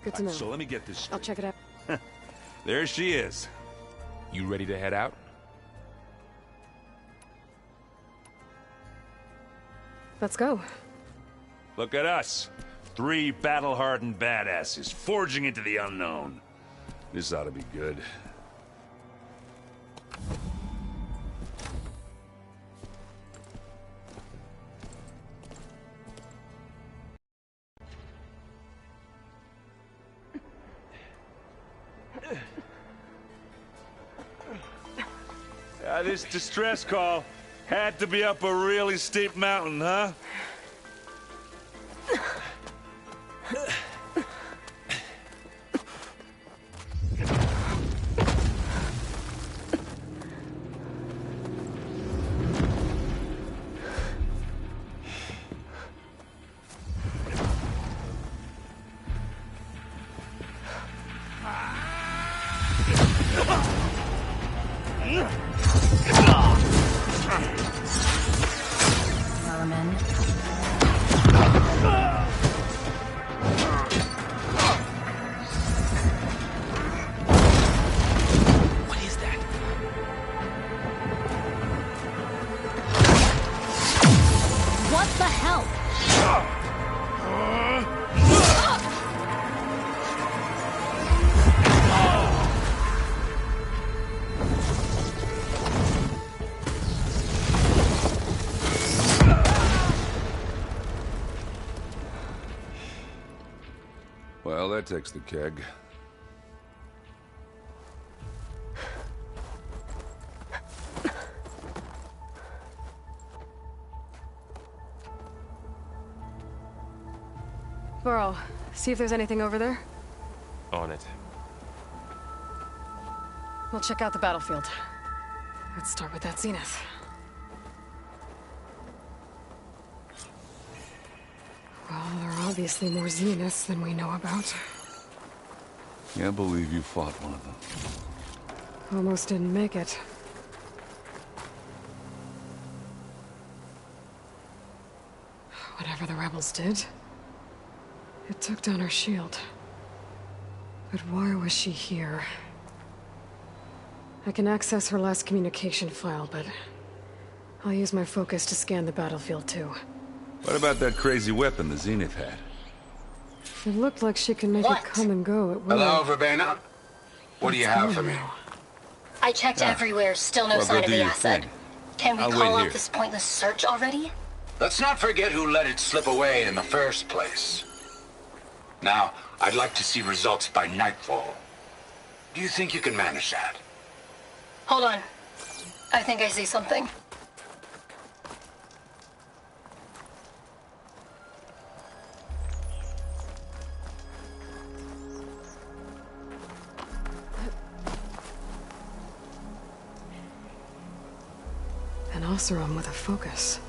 Good to know. So let me get this straight. I'll check it out. There she is. You ready to head out? Let's go. Look at us. 3 battle-hardened badasses forging into the unknown. This ought to be good. This distress call had to be up a really steep mountain, huh? Well, that takes the keg. Burl, see if there's anything over there. On it. We'll check out the battlefield. Let's start with that Zenith. Well, there are obviously more Zeniths than we know about. Can't believe you fought one of them. Almost didn't make it. Whatever the rebels did, it took down her shield. But why was she here? I can access her last communication file, but I'll use my focus to scan the battlefield too. What about that crazy weapon the Zenith had? It looked like she can make it come and go at will. Hello, Verbena. What do you have for me? I checked everywhere, still no sign of the asset. Can we call off this pointless search already? Let's not forget who let it slip away in the first place. Now, I'd like to see results by nightfall. Do you think you can manage that? Hold on. I think I see something. An Oseram with a focus.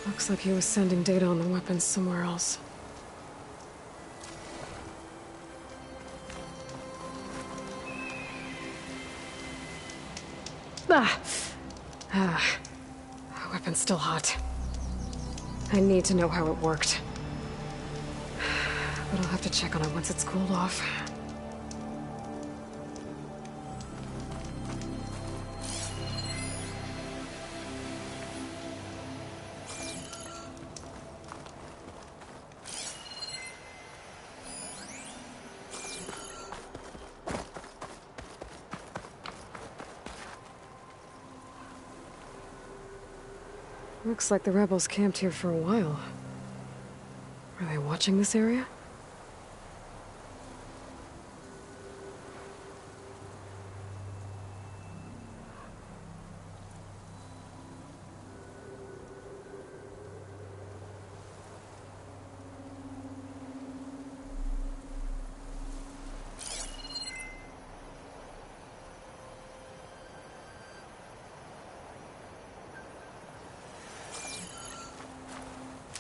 Looks like he was sending data on the weapons somewhere else. The weapon's still hot. I need to know how it worked. But I'll have to check on it once it's cooled off. Looks like the rebels camped here for a while. Are they watching this area?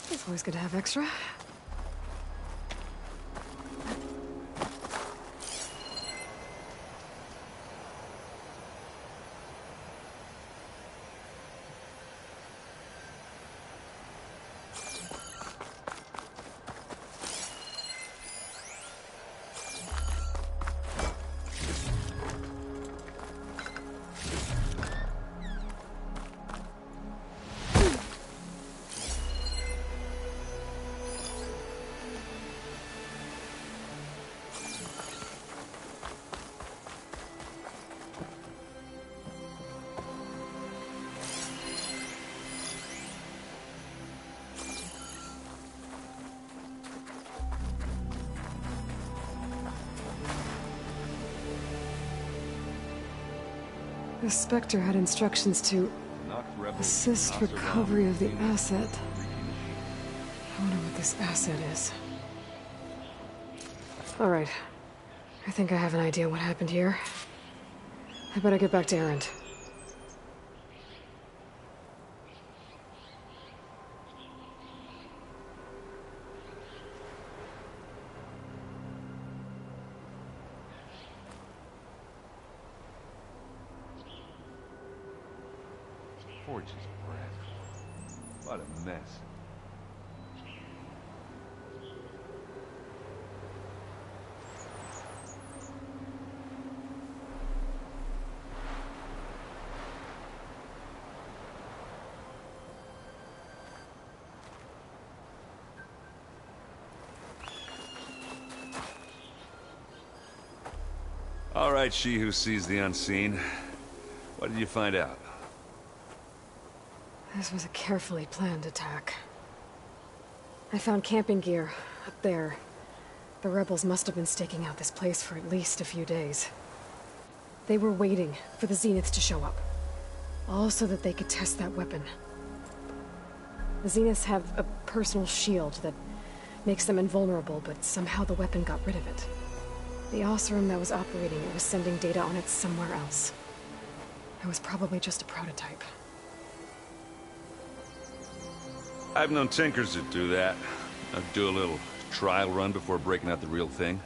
It's always good to have extra. The Spectre had instructions to assist recovery of the asset. I wonder what this asset is. All right. I think I have an idea what happened here. I better get back to Erend. Forge's breath. What a mess. All right, she who sees the unseen. What did you find out? This was a carefully planned attack. I found camping gear up there. The rebels must have been staking out this place for at least a few days. They were waiting for the Zeniths to show up. All so that they could test that weapon. The Zeniths have a personal shield that makes them invulnerable, but somehow the weapon got rid of it. The Oseram that was operating it was sending data on it somewhere else. It was probably just a prototype. I've known tinkers that do that. I'd do a little trial run before breaking out the real thing.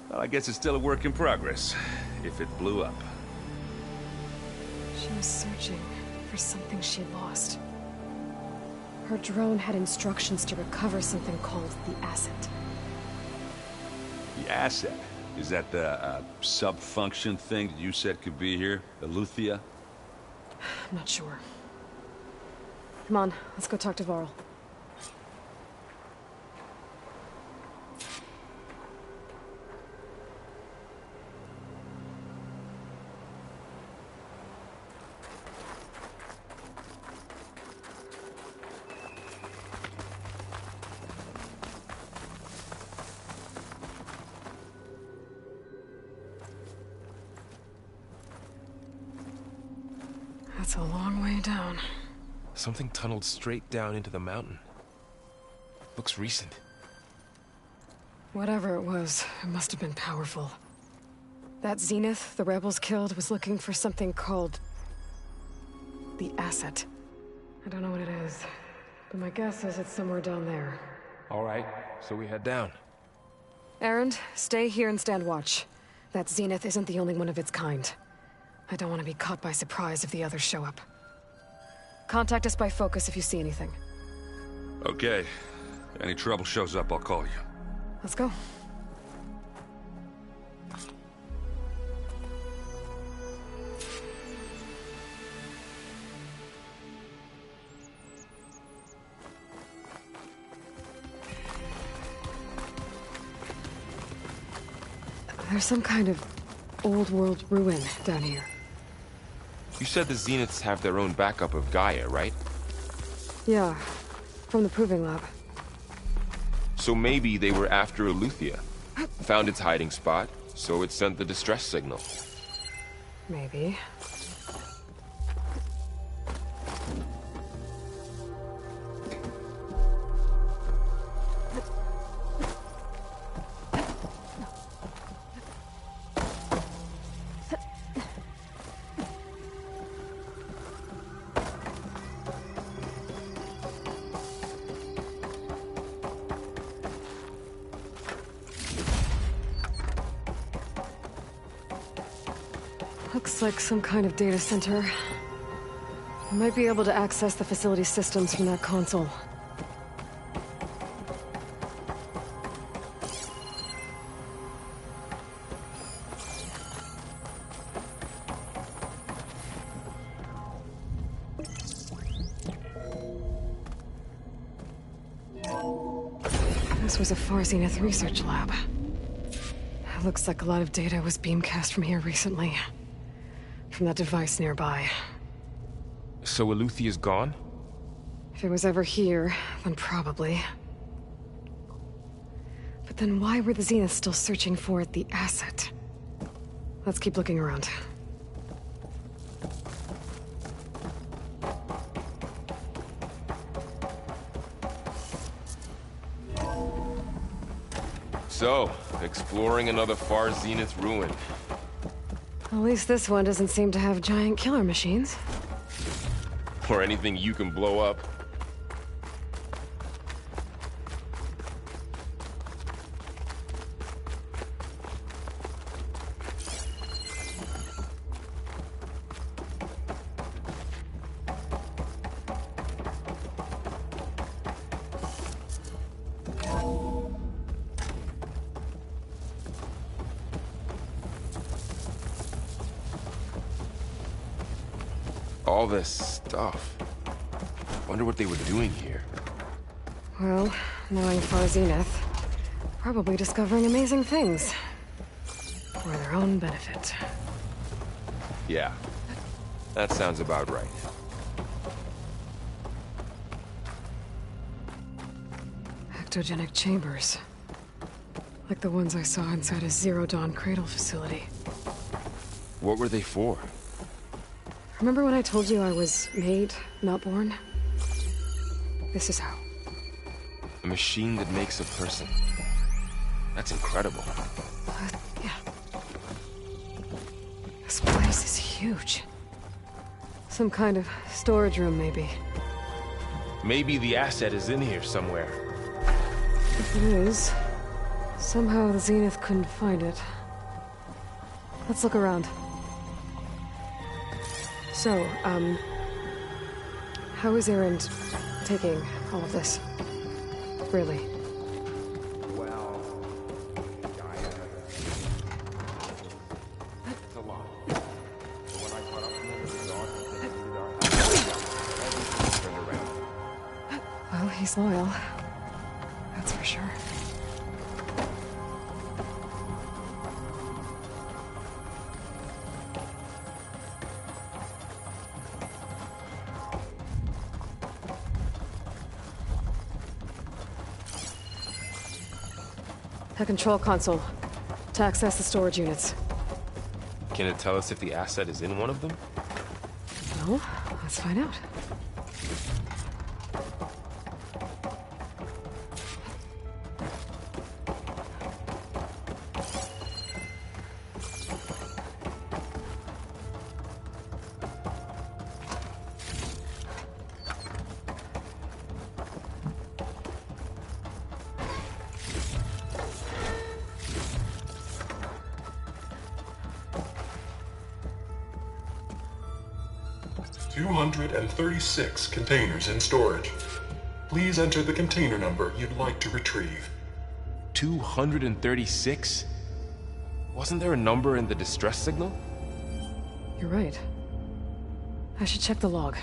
Well, I guess it's still a work in progress, if it blew up. She was searching for something she lost. Her drone had instructions to recover something called the asset. The asset? Is that the sub-function thing that you said could be here? Eleuthia? I'm not sure. Come on, let's go talk to Varl. That's a long way down. Something tunneled straight down into the mountain. Looks recent. Whatever it was, it must have been powerful. That Zenith the rebels killed was looking for something called the asset. I don't know what it is, but my guess is it's somewhere down there. All right, so we head down. Erend, stay here and stand watch. That Zenith isn't the only one of its kind. I don't want to be caught by surprise if the others show up. Contact us by focus if you see anything. Okay. Any trouble shows up, I'll call you. Let's go. There's some kind of old world ruin down here. You said the Zeniths have their own backup of Gaia, right? Yeah, from the Proving Lab. So maybe they were after Eleuthia. Found its hiding spot, so it sent the distress signal. Maybe. Looks like some kind of data center. I might be able to access the facility systems from that console. This was a Far Zenith research lab. It looks like a lot of data was beamcast from here recently. From that device nearby. So Eleuthia's gone? If it was ever here, then probably. But then why were the Zeniths still searching for the asset? Let's keep looking around. So, exploring another far Zenith ruin. At least this one doesn't seem to have giant killer machines. Or anything you can blow up. All this stuff. Wonder what they were doing here. Well, knowing Far Zenith, probably discovering amazing things. For their own benefit. Yeah, that sounds about right. Ectogenic chambers. Like the ones I saw inside a Zero Dawn cradle facility. What were they for? Remember when I told you I was made, not born? This is how. A machine that makes a person. That's incredible. Yeah. This place is huge. Some kind of storage room, maybe. Maybe the asset is in here somewhere. If it is, somehow the Zenith couldn't find it. Let's look around. So, how is Erend taking all of this? Really? Well, it's a lot. So when I caught up with him, it was odd that they needed our help. Everything turned around. Well, he's loyal. That's for sure. A control console to access the storage units. Can it tell us if the asset is in one of them? Well, let's find out. $236 containers in storage. Please enter the container number you'd like to retrieve. 236? Wasn't there a number in the distress signal? You're right. I should check the log.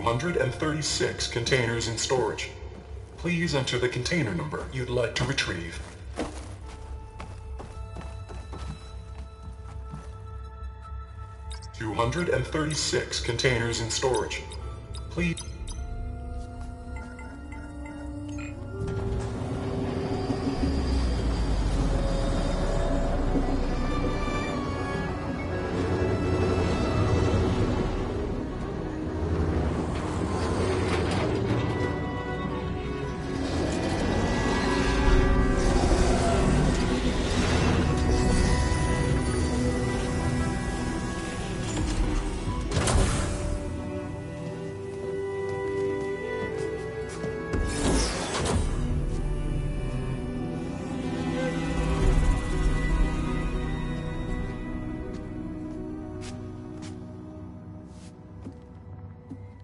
236 containers in storage. Please enter the container number you'd like to retrieve. "236 containers in storage. Please..."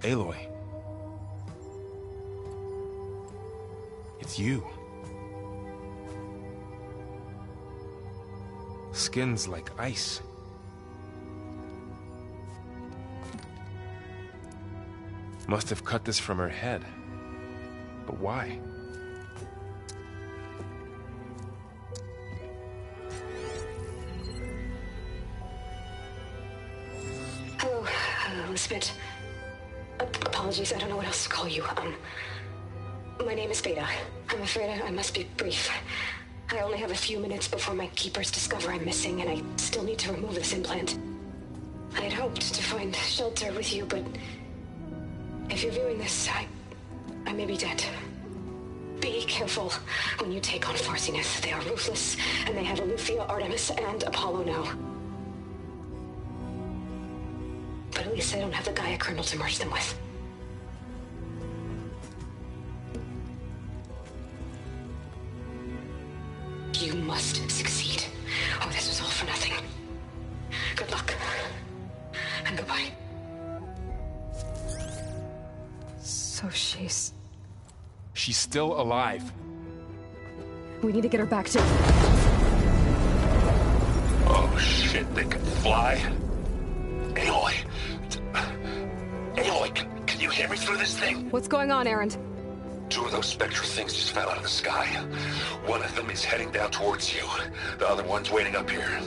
Aloy. It's you. Skin's like ice. Must have cut this from her head. But why? Hello, Spit. Apologies, I don't know what else to call you. My name is Beta. I'm afraid I must be brief. I only have a few minutes before my keepers discover I'm missing, and I still need to remove this implant. I had hoped to find shelter with you, but if you're viewing this, I may be dead. Be careful when you take on Far Zenith. They are ruthless, and they have Alufia, Artemis, and Apollo now. But at least I don't have the Gaia kernel to merge them with. You must succeed, or this was all for nothing. Good luck. And goodbye. So she's... She's still alive. We need to get her back to... Oh shit, they can fly? Aloy. Aloy, can you hear me through this thing? What's going on, Erend? Two of those spectral things just fell out of the sky. One of them is heading down towards you. The other one's waiting up here.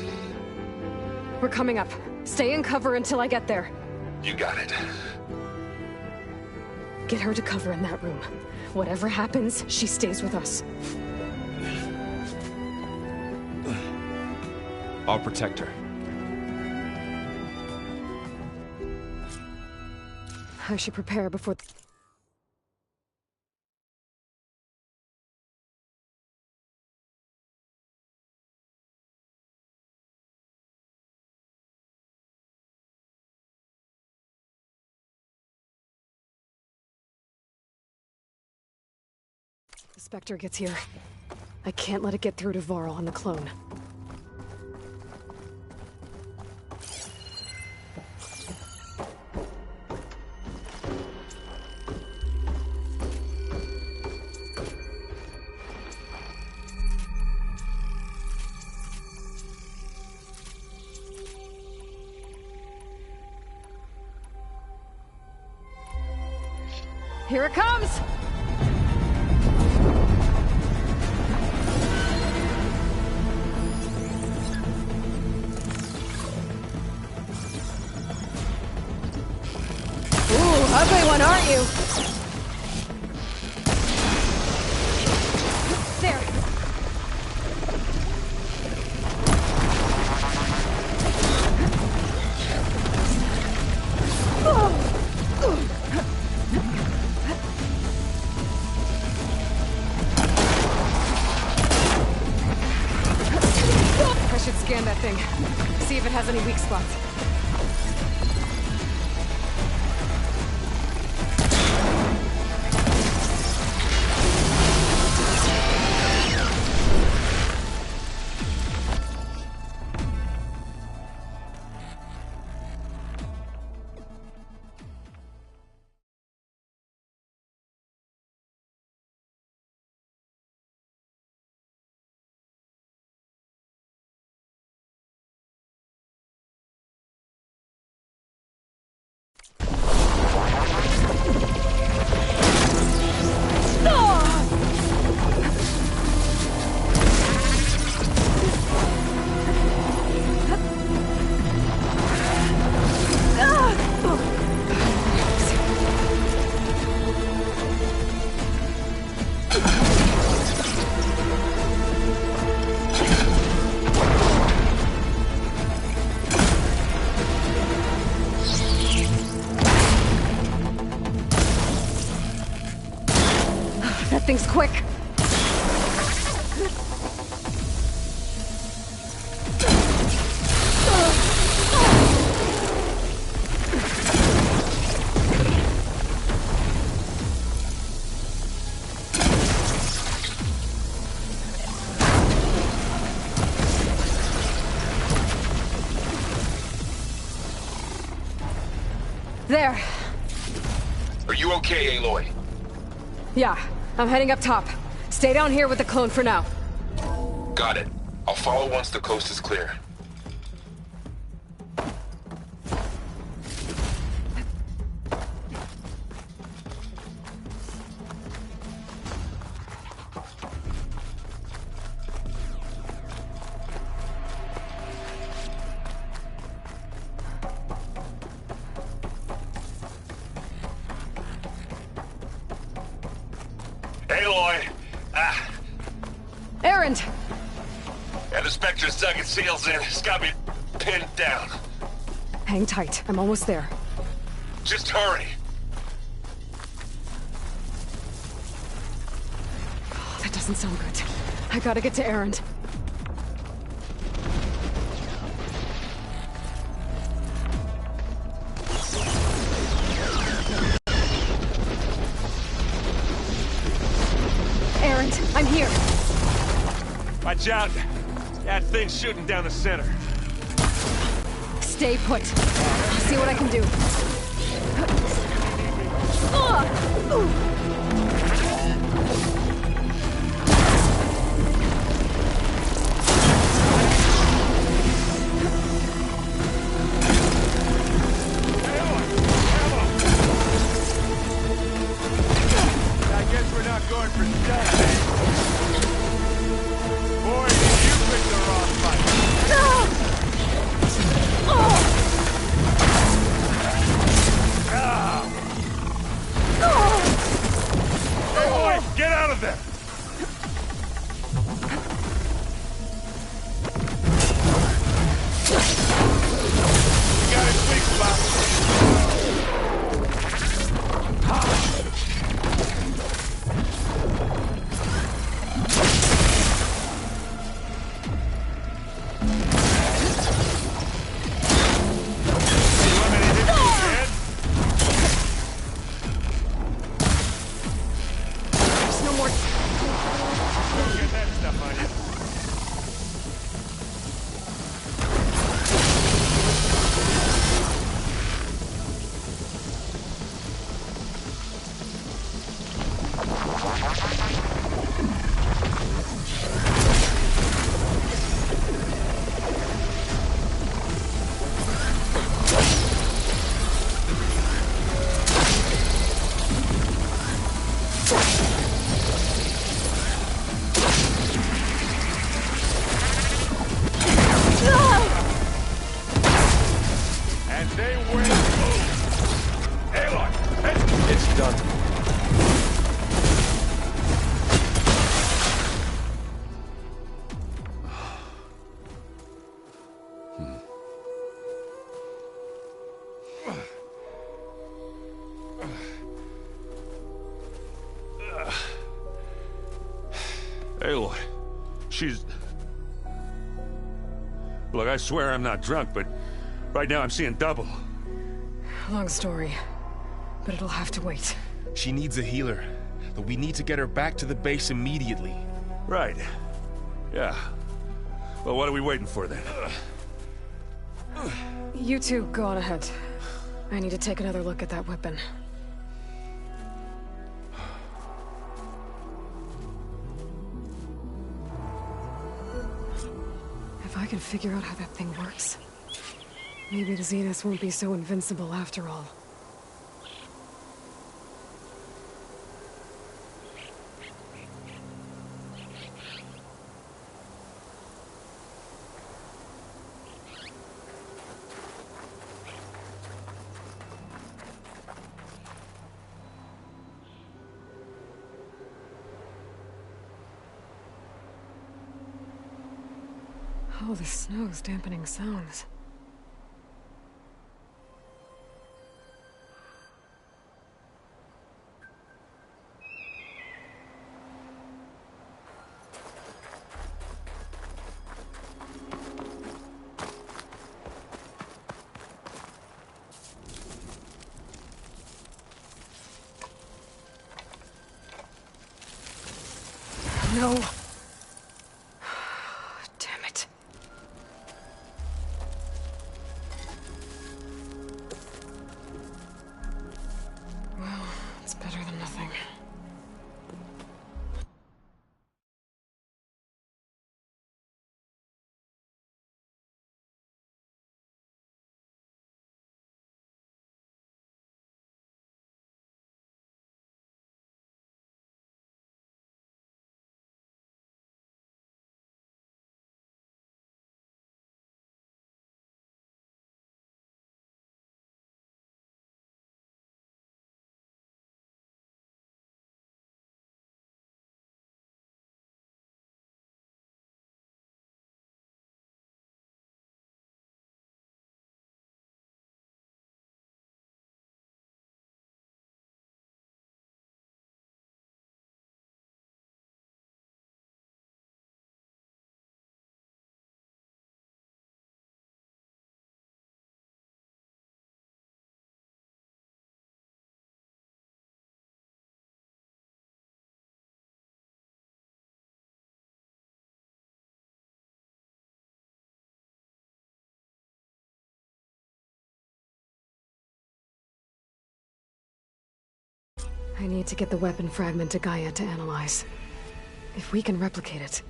We're coming up. Stay in cover until I get there. You got it. Get her to cover in that room. Whatever happens, she stays with us. I'll protect her. I should prepare before... The Spectre gets here. I can't let it get through to Varl on the clone. Here it comes! Ooh, ugly one, aren't you? There. I should scan that thing. See if it has any weak spots. There. Are you okay, Aloy? Yeah, I'm heading up top. Stay down here with the clone for now. Got it. I'll follow once the coast is clear. Aloy! Erend! And the Spectre's dug its seals in. It's got me pinned down. Hang tight. I'm almost there. Just hurry. Oh, that doesn't sound good. I gotta get to Erend. Erend, I'm here. Watch out. That thing's shooting down the center. Stay put. I'll see what I can do. I guess we're not going for stealth. Boy, did you pick the wrong fight. Boy, get out of there! You got his weak spot. There's no more. Get that stuff on you. And they win. Aloy, hey, It's done. Aloy, she's... Look, I swear I'm not drunk, but right now I'm seeing double. Long story, but it'll have to wait. She needs a healer, but we need to get her back to the base immediately. Right. Yeah. Well, what are we waiting for then? You two go on ahead. I need to take another look at that weapon. If I can figure out how that thing works, maybe the Zeniths won't be so invincible after all. Oh, the snow's dampening sounds. No. Damn it. I need to get the weapon fragment to Gaia to analyze. If we can replicate it,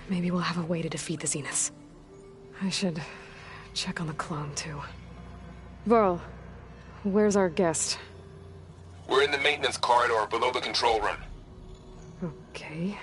maybe we'll have a way to defeat the Zeniths. I should check on the clone, too. Varl, where's our guest? We're in the maintenance corridor below the control room. Okay.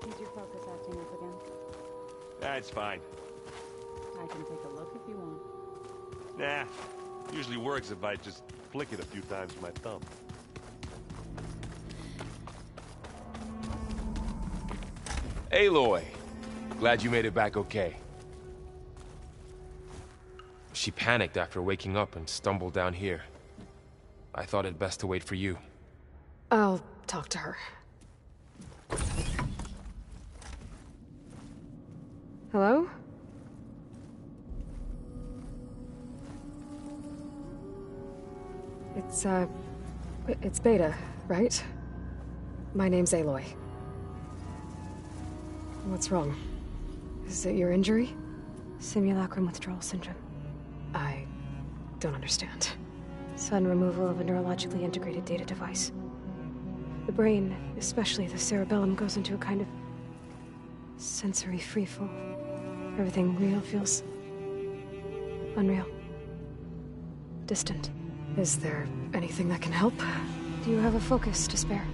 Is your focus acting up again? That's fine. I can take a look if you want. Nah. Usually works if I just flick it a few times with my thumb. Aloy! Glad you made it back okay. She panicked after waking up and stumbled down here. I thought it best to wait for you. I'll talk to her. Hello? It's Beta, right? My name's Aloy. What's wrong? Is it your injury? Simulacrum withdrawal syndrome. I don't understand. Sudden removal of a neurologically integrated data device. The brain, especially the cerebellum, goes into a kind of sensory freefall. Everything real feels unreal. Distant. Is there anything that can help? Do you have a focus to spare?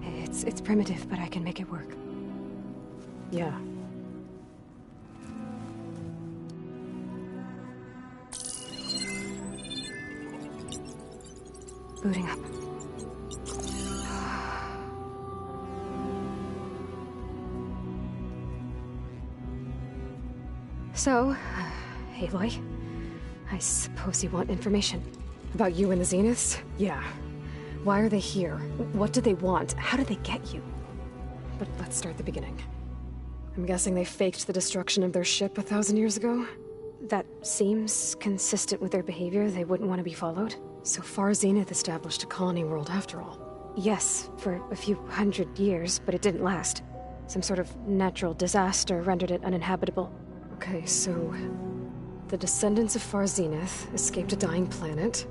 It's primitive, but I can make it work. Yeah. Booting up. So, Aloy, I suppose you want information. About you and the Zeniths? Yeah. Why are they here? What do they want? How did they get you? But let's start at the beginning. I'm guessing they faked the destruction of their ship 1,000 years ago? That seems consistent with their behavior. They wouldn't want to be followed. So far, Zenith established a colony world after all. Yes, for a few hundred years, but it didn't last. Some sort of natural disaster rendered it uninhabitable. Okay, so the descendants of Far Zenith escaped a dying planet,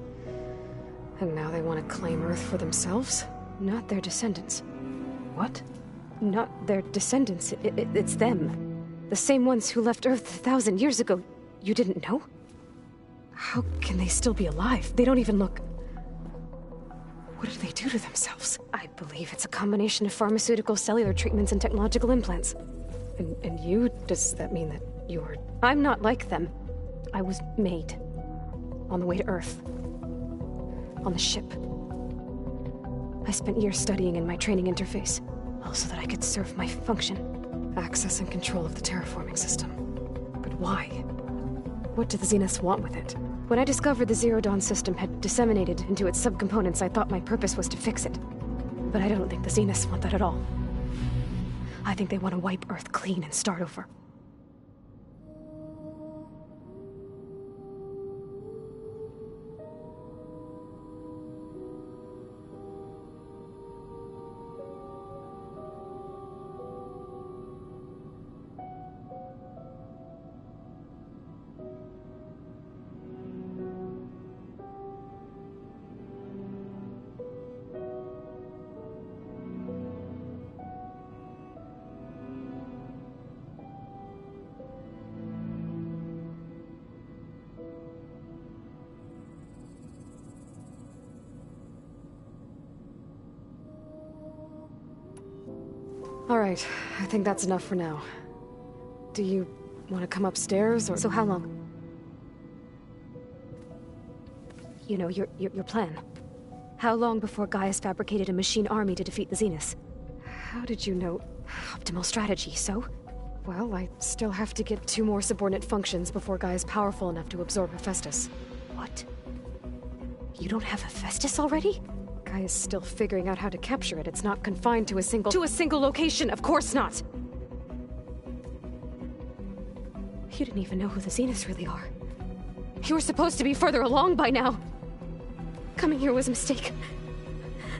and now they want to claim Earth for themselves? Not their descendants. What? Not their descendants. It's them. The same ones who left Earth 1,000 years ago. You didn't know? How can they still be alive? They don't even look... What did they do to themselves? I believe it's a combination of pharmaceutical, cellular treatments, and technological implants. And you? Does that mean that you're... I'm not like them. I was made. On the way to Earth. On the ship. I spent years studying in my training interface, all so that I could serve my function. Access and control of the terraforming system. But why? What do the Zeniths want with it? When I discovered the Zero Dawn system had disseminated into its subcomponents, I thought my purpose was to fix it. But I don't think the Zeniths want that at all. I think they want to wipe Earth clean and start over. All right, I think that's enough for now. Do you want to come upstairs, or...? So how long? You know, your plan. How long before Gaius fabricated a machine army to defeat the Zeniths? How did you know? Optimal strategy, so? Well, I still have to get 2 more subordinate functions before Gaia's powerful enough to absorb Hephaestus. What? You don't have Hephaestus already? Gaia's still figuring out how to capture it. It's not confined to a single... To a single location! Of course not! You didn't even know who the Zeniths really are. You were supposed to be further along by now! Coming here was a mistake.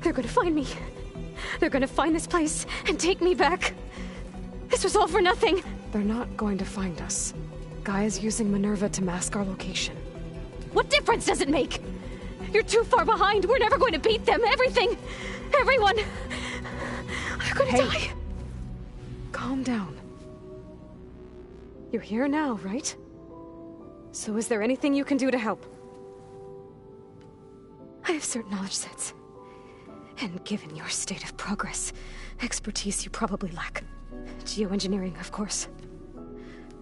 They're gonna find me. They're gonna find this place and take me back. This was all for nothing! They're not going to find us. Gaia's using Minerva to mask our location. What difference does it make? You're too far behind. We're never going to beat them. Everything. Everyone. They're gonna die. Calm down. You're here now, right? So is there anything you can do to help? I have certain knowledge sets. And given your state of progress, expertise you probably lack. Geoengineering, of course.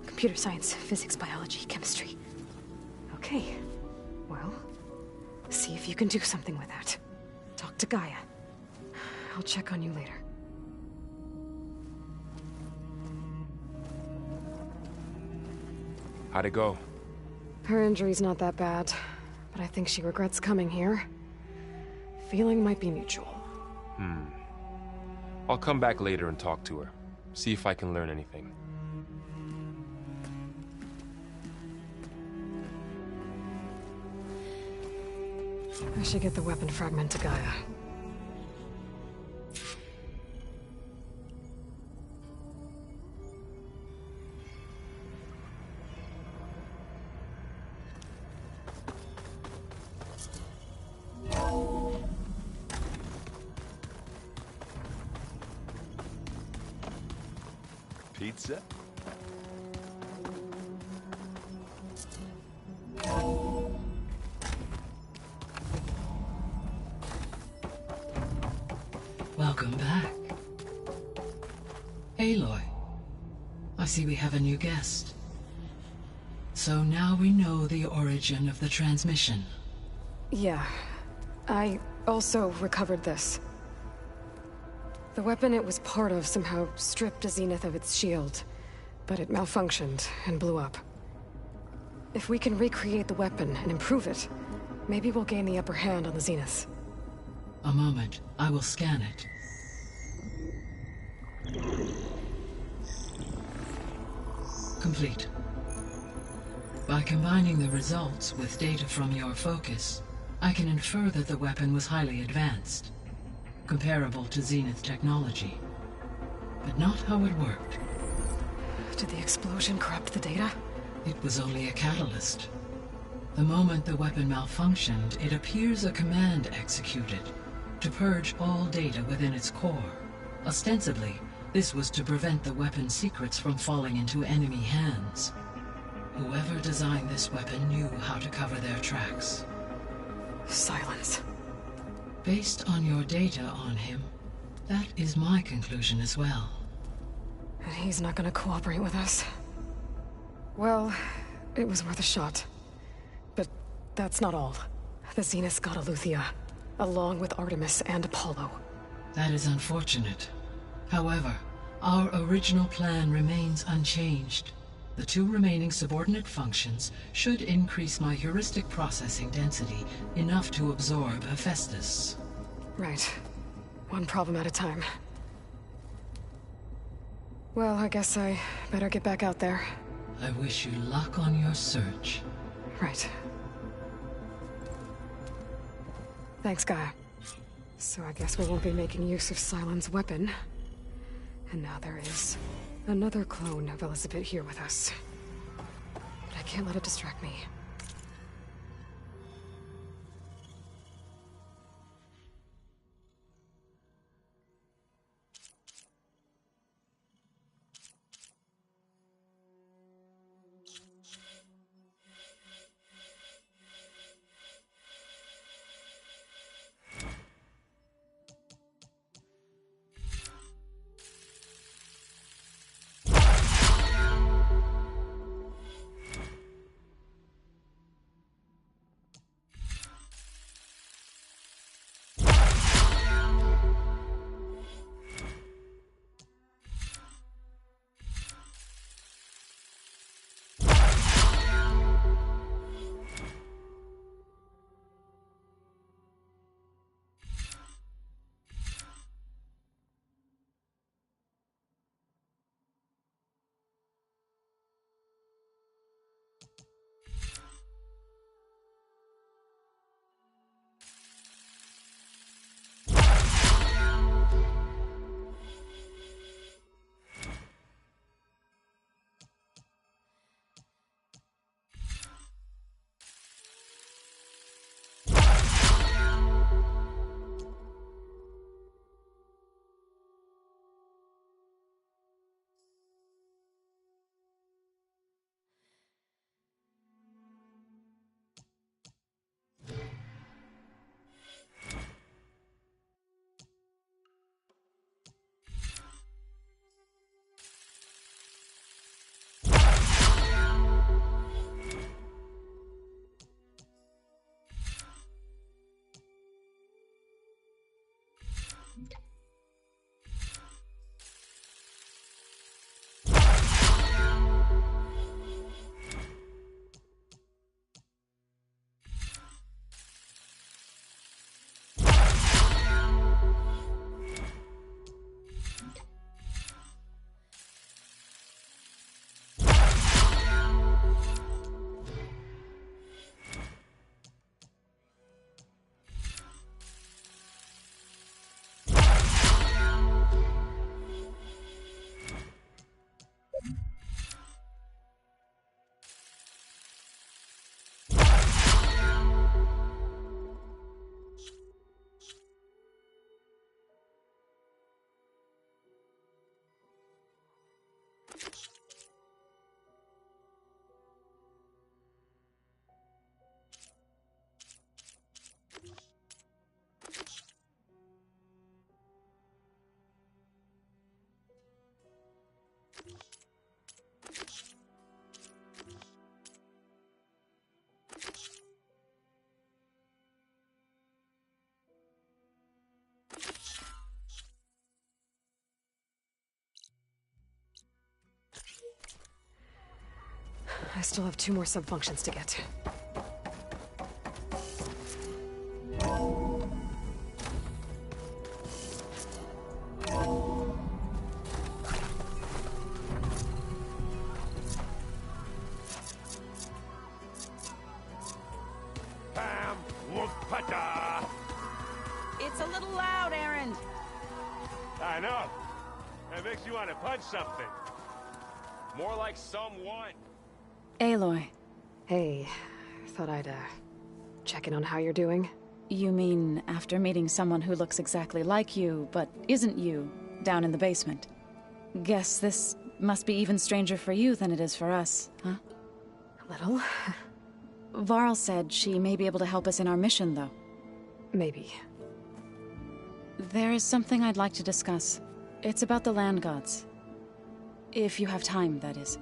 Computer science, physics, biology, chemistry. Okay. Well, see if you can do something with that. Talk to Gaia. I'll check on you later. How'd it go? Her injury's not that bad, but I think she regrets coming here. Feeling might be mutual. I'll come back later and talk to her. See if I can learn anything. I should get the weapon fragment to Gaia. Pizza? Welcome back. Aloy, I see we have a new guest. So now we know the origin of the transmission. Yeah. I also recovered this. The weapon it was part of somehow stripped a Zenith of its shield, but it malfunctioned and blew up. If we can recreate the weapon and improve it, maybe we'll gain the upper hand on the Zeniths. A moment. I will scan it. Complete. By combining the results with data from your focus, I can infer that the weapon was highly advanced, comparable to Zenith technology, but not how it worked. Did the explosion corrupt the data? It was only a catalyst. The moment the weapon malfunctioned, it appears a command executed to purge all data within its core. Ostensibly, this was to prevent the weapon's secrets from falling into enemy hands. Whoever designed this weapon knew how to cover their tracks. Silence. Based on your data on him, that is my conclusion as well. And he's not gonna cooperate with us. Well, it was worth a shot. But that's not all. The Zeniths got Eleuthia, along with Artemis and Apollo. That is unfortunate. However, our original plan remains unchanged. The 2 remaining subordinate functions should increase my heuristic processing density enough to absorb Hephaestus. Right. One problem at a time. Well, I guess I better get back out there. I wish you luck on your search. Right. Thanks, Gaia. So I guess we won't be making use of Cylon's weapon. And now there is another clone of Elizabeth here with us. But I can't let it distract me. I still have 2 more sub-functions to get to. Pam Wupata! It's a little loud, Aaron. I know. That makes you want to punch something. More like someone. Aloy. Hey, thought I'd, check in on how you're doing. You mean after meeting someone who looks exactly like you, but isn't you, down in the basement? Guess this must be even stranger for you than it is for us, huh? A little. Varl said she may be able to help us in our mission, though. Maybe. There is something I'd like to discuss. It's about the land gods. If you have time, that is.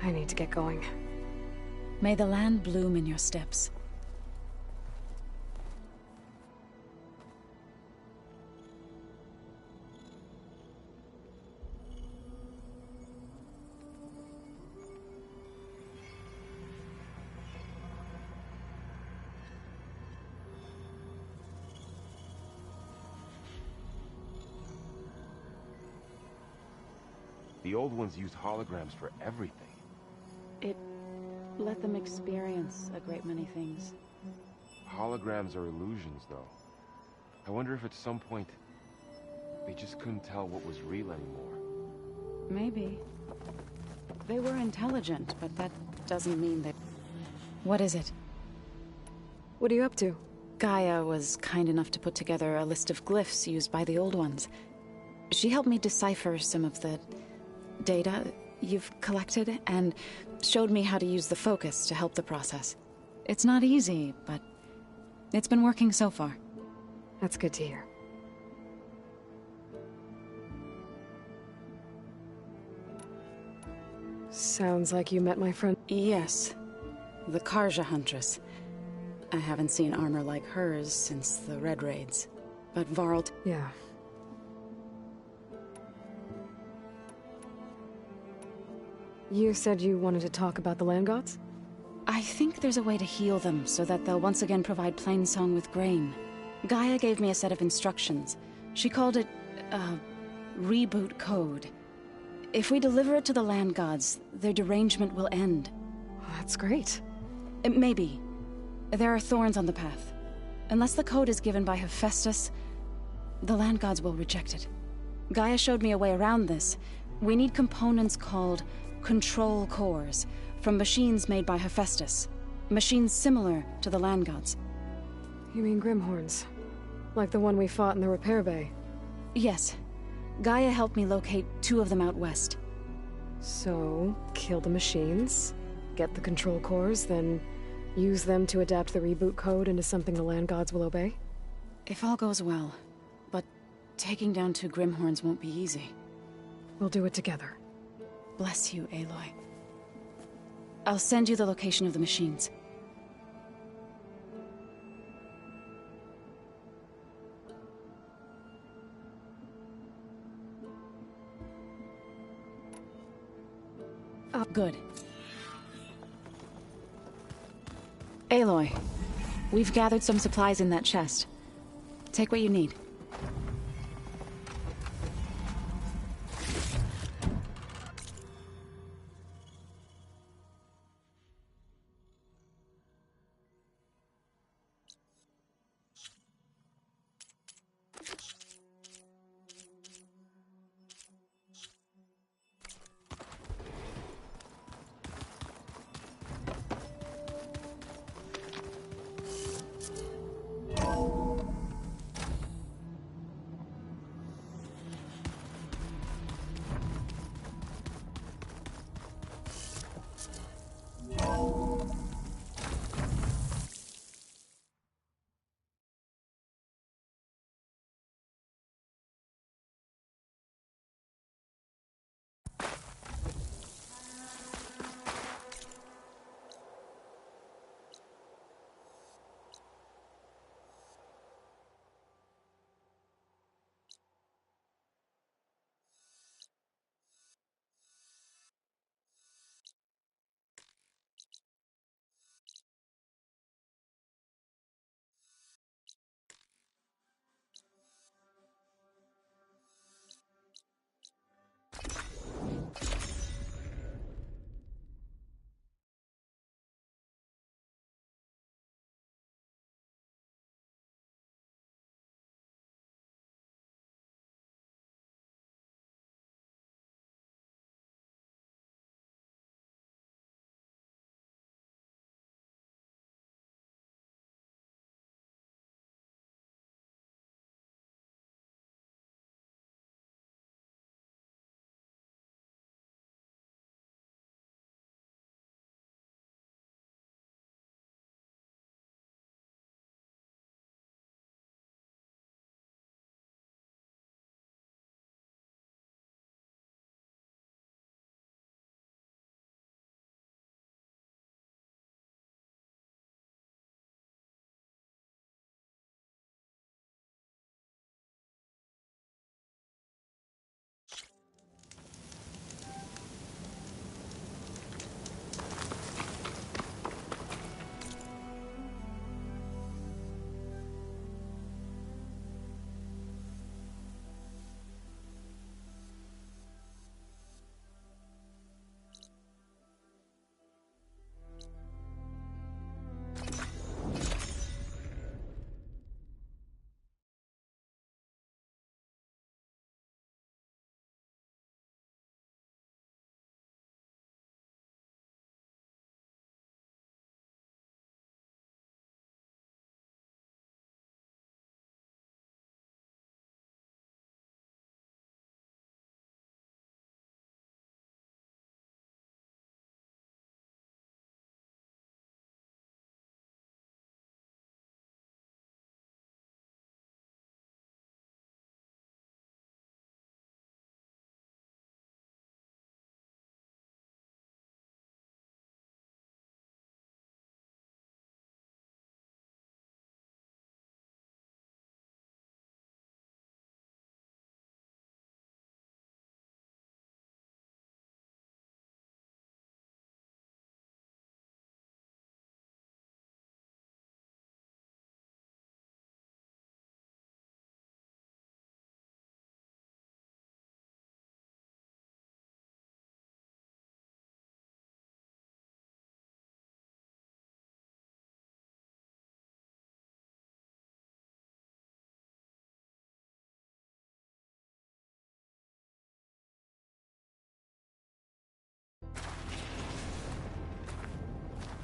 I need to get going. May the land bloom in your steps. The old ones used holograms for everything. It let them experience a great many things. Holograms are illusions, though. I wonder if at some point they just couldn't tell what was real anymore. Maybe. They were intelligent, but that doesn't mean that... What is it? What are you up to? Gaia was kind enough to put together a list of glyphs used by the old ones. She helped me decipher some of the data you've collected, and showed me how to use the focus to help the process. It's not easy, but it's been working so far. That's good to hear. Sounds like you met my friend. Yes. The Karja Huntress. I haven't seen armor like hers since the Red Raids. But Varl... Yeah. You said you wanted to talk about the land gods? I think there's a way to heal them so that they'll once again provide Plainsong with grain. Gaia gave me a set of instructions. She called it, reboot code. If we deliver it to the land gods, their derangement will end. That's great. Maybe. There are thorns on the path. Unless the code is given by Hephaestus, the land gods will reject it. Gaia showed me a way around this. We need components called control cores, from machines made by Hephaestus. Machines similar to the land gods. You mean Grimhorns? Like the one we fought in the repair bay? Yes. Gaia helped me locate 2 of them out west. So, kill the machines, get the control cores, then use them to adapt the reboot code into something the land gods will obey? If all goes well. But taking down 2 Grimhorns won't be easy. We'll do it together. Bless you, Aloy. I'll send you the location of the machines. Good. Aloy, we've gathered some supplies in that chest. Take what you need.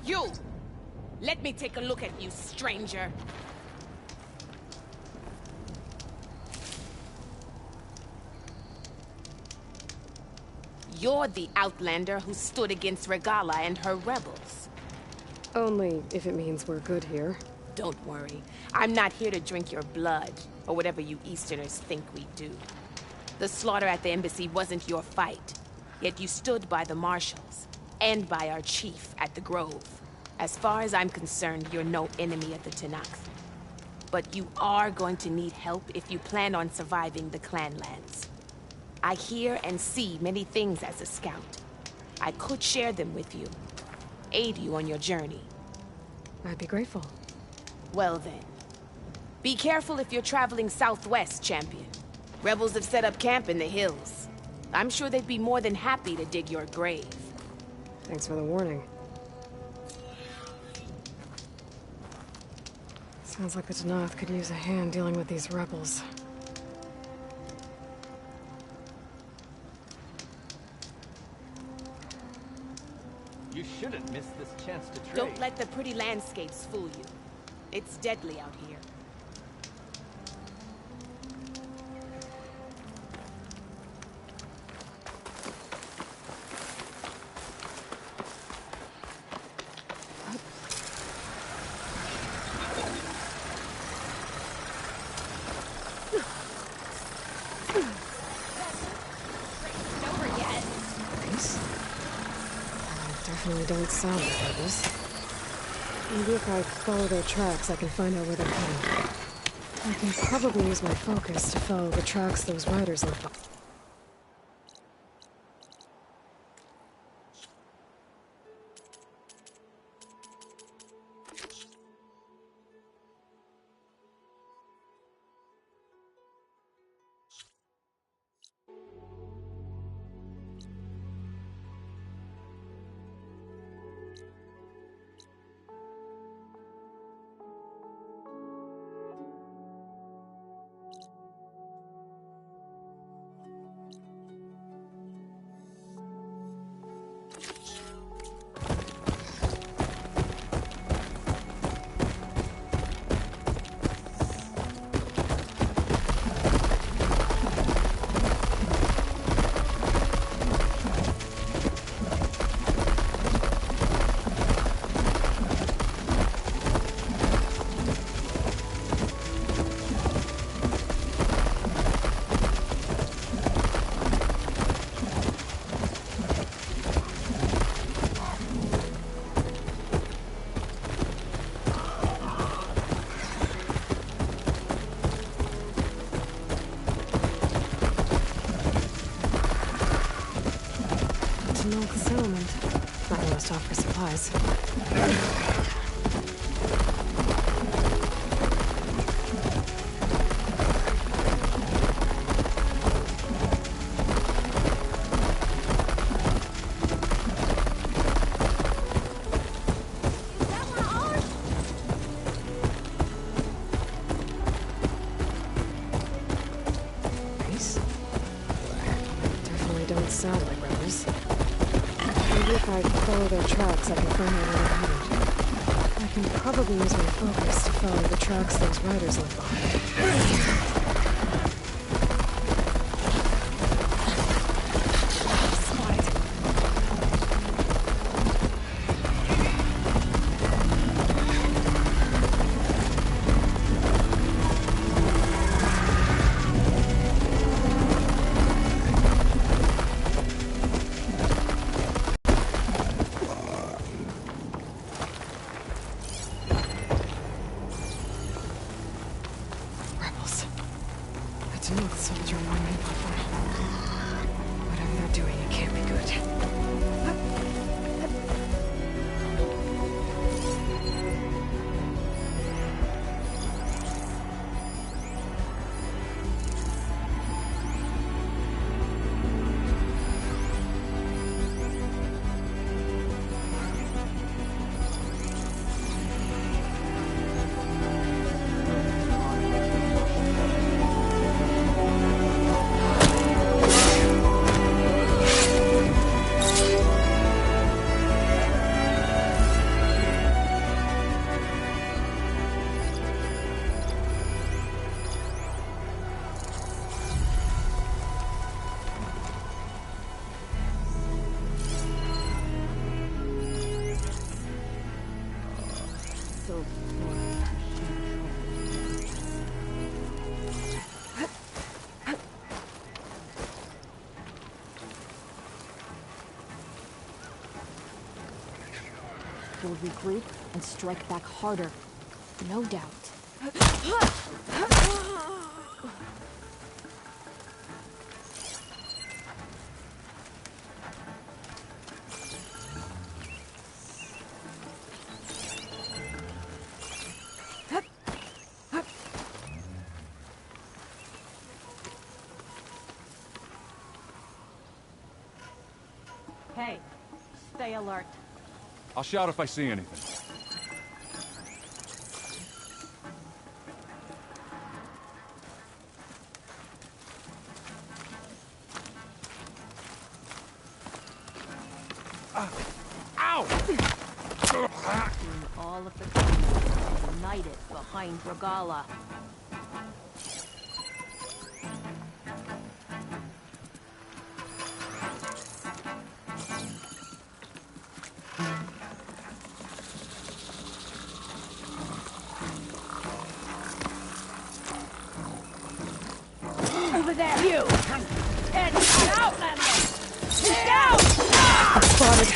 You! Let me take a look at you, stranger. You're the Outlander who stood against Regalla and her rebels. Only if it means we're good here. Don't worry. I'm not here to drink your blood, or whatever you Easterners think we do. The slaughter at the embassy wasn't your fight, yet you stood by the Marshals, and by our chief at the Grove. As far as I'm concerned, you're no enemy at the Tenakth. But you are going to need help if you plan on surviving the Clanlands. I hear and see many things as a scout. I could share them with you, aid you on your journey. I'd be grateful. Well then. Be careful if you're traveling southwest, champion. Rebels have set up camp in the hills. I'm sure they'd be more than happy to dig your grave. Thanks for the warning. Sounds like the Tenakth could use a hand dealing with these rebels. You shouldn't miss this chance to trade. Don't let the pretty landscapes fool you. It's deadly out here. Don't sound like rebels. Maybe if I follow their tracks, I can find out where they're heading. I can probably use my focus to follow the tracks those riders left behind. Settlement. Not gonna stop for supplies. Nice. Definitely don't sound like rebels. Maybe if I follow their tracks, I can find out where they're headed. I can probably use my focus to follow the tracks those riders left behind. Soldier warning about them. Whatever they're doing, it can't be good. will regroup and strike back harder. No doubt. Hey, stay alert. I'll shout if I see anything. Ow! All of the people united behind Regalla. Over there! You! Head out, Landlord! Get down! Spotted.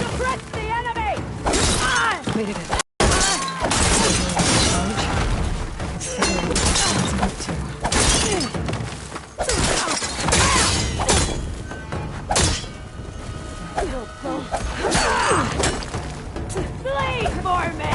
Suppress the enemy! Made it in. Bleed for me!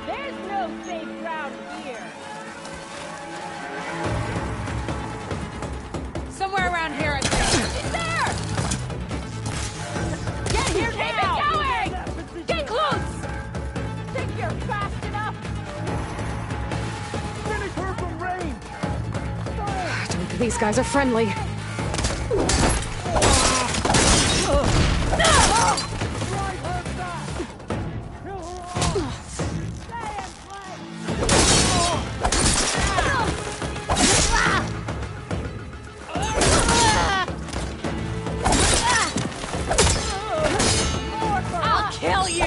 There's no safe ground here. Somewhere around here, I think. It's there! Get here now! Keep it going! Get close! Think you're fast enough? Finish her from range! I don't think these guys are friendly. I'll kill you!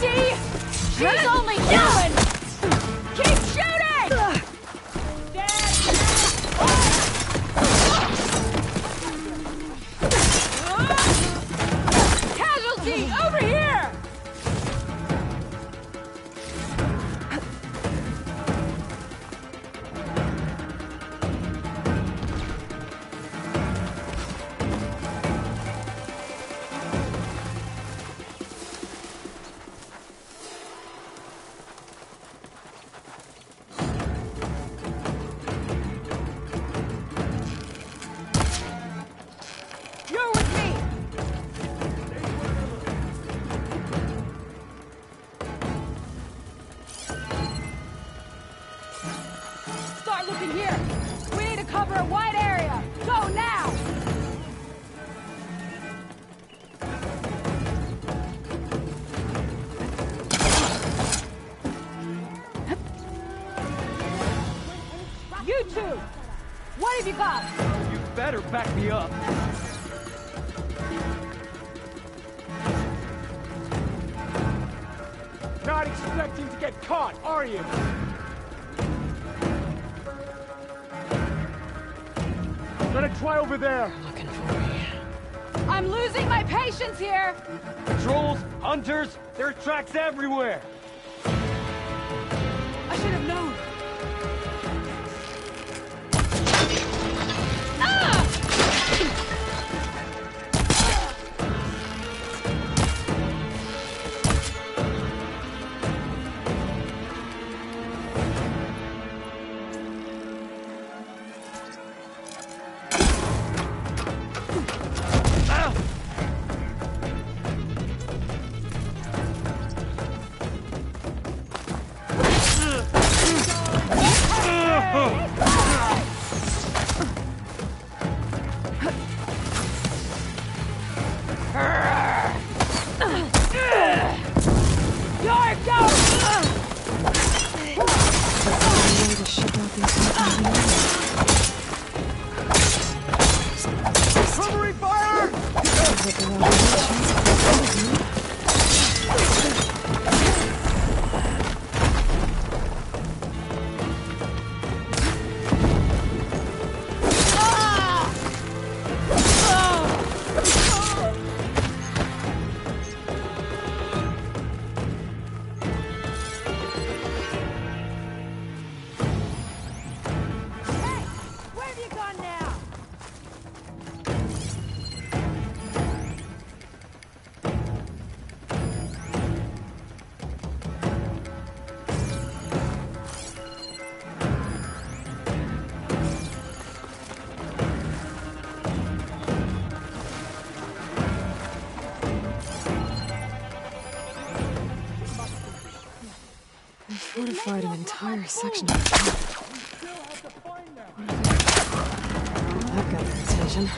See? She's only human! Keep shooting! Casualty! Over here! You're with me! Start looking here! We need to cover a wide area! Go now! You two! What have you got? You better back me up. Not expecting to get caught, are you? Gonna try over there. Looking for me. I'm losing my patience here! Patrols, hunters, there are tracks everywhere. entire section of the path. That got their attention.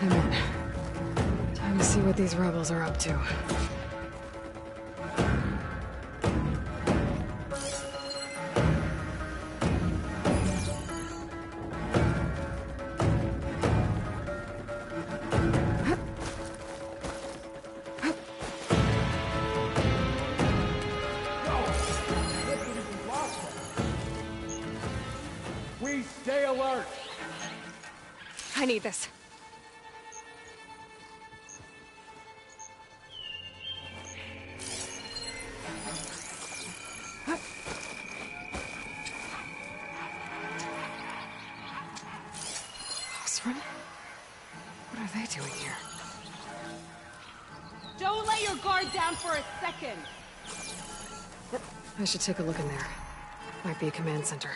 I'm in. Time to see what these rebels are up to. We stay alert! I need this. Osran? What are they doing here? Don't let your guard down for a second! I should take a look in there. Might be a command center.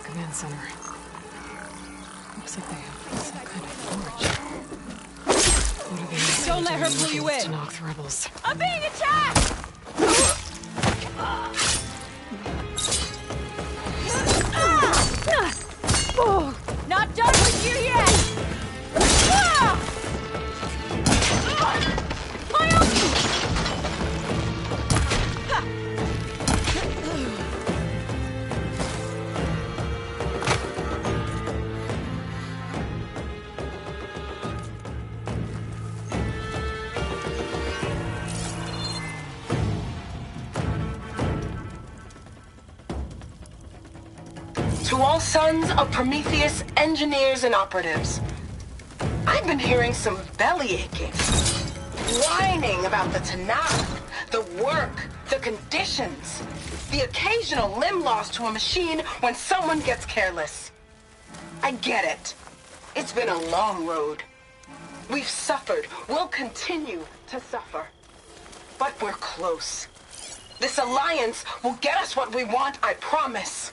Command center. Looks like they have some kind of forge. What are they using? Don't let her pull you in! To knock the rebels. I'm being attacked! Not done with you yet! To all sons of Prometheus engineers and operatives, I've been hearing some belly aching, whining about the Tanakh, the work, the conditions, the occasional limb loss to a machine when someone gets careless. I get it. It's been a long road. We've suffered. We'll continue to suffer. But we're close. This alliance will get us what we want, I promise.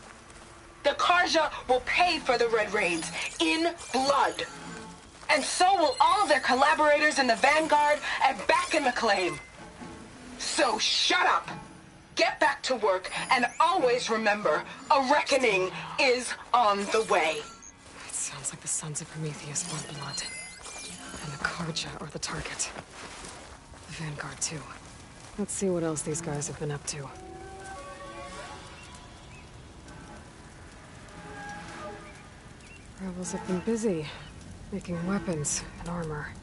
The Karja will pay for the Red Raids in blood. And so will all of their collaborators in the Vanguard and back in the claim. So shut up, get back to work, and always remember, a reckoning is on the way. It sounds like the Sons of Prometheus want blood. And the Karja are the target. The Vanguard, too. Let's see what else these guys have been up to. Rebels have been busy, making weapons and armor.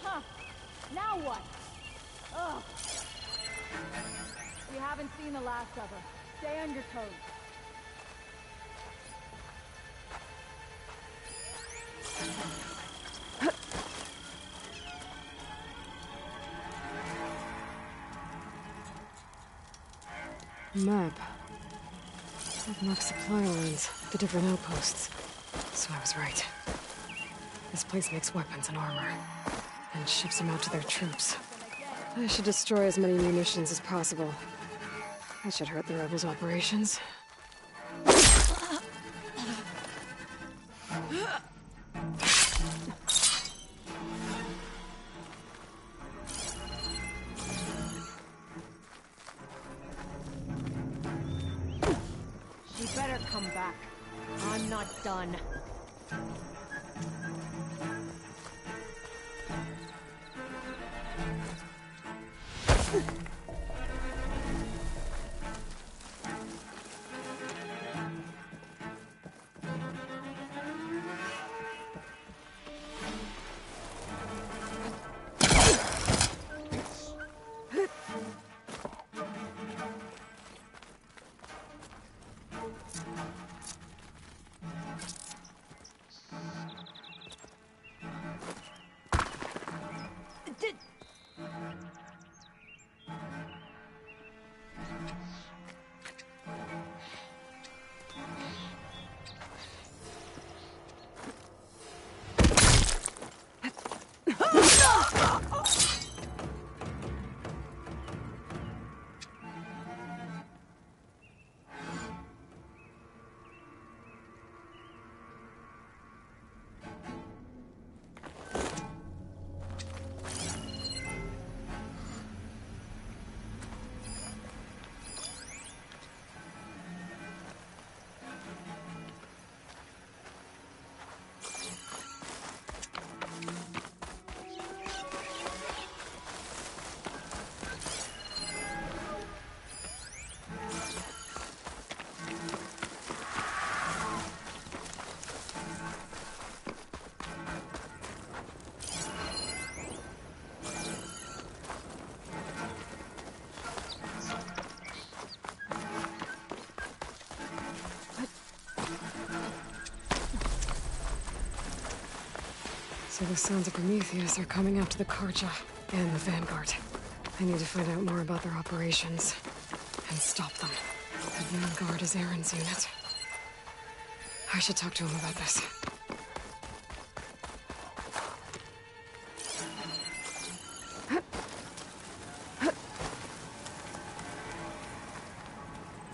Huh. Now what? Ugh. We haven't seen the last of her. Stay on your toes. Map. I've marked supply lines, the different outposts. So I was right. This place makes weapons and armor, and ships them out to their troops. I should destroy as many munitions as possible. That should hurt the rebels' operations. She better come back. I'm not done. So the Sons of Prometheus are coming after the Karja and the Vanguard. I need to find out more about their operations and stop them. The Vanguard is Aaron's unit. I should talk to him about this.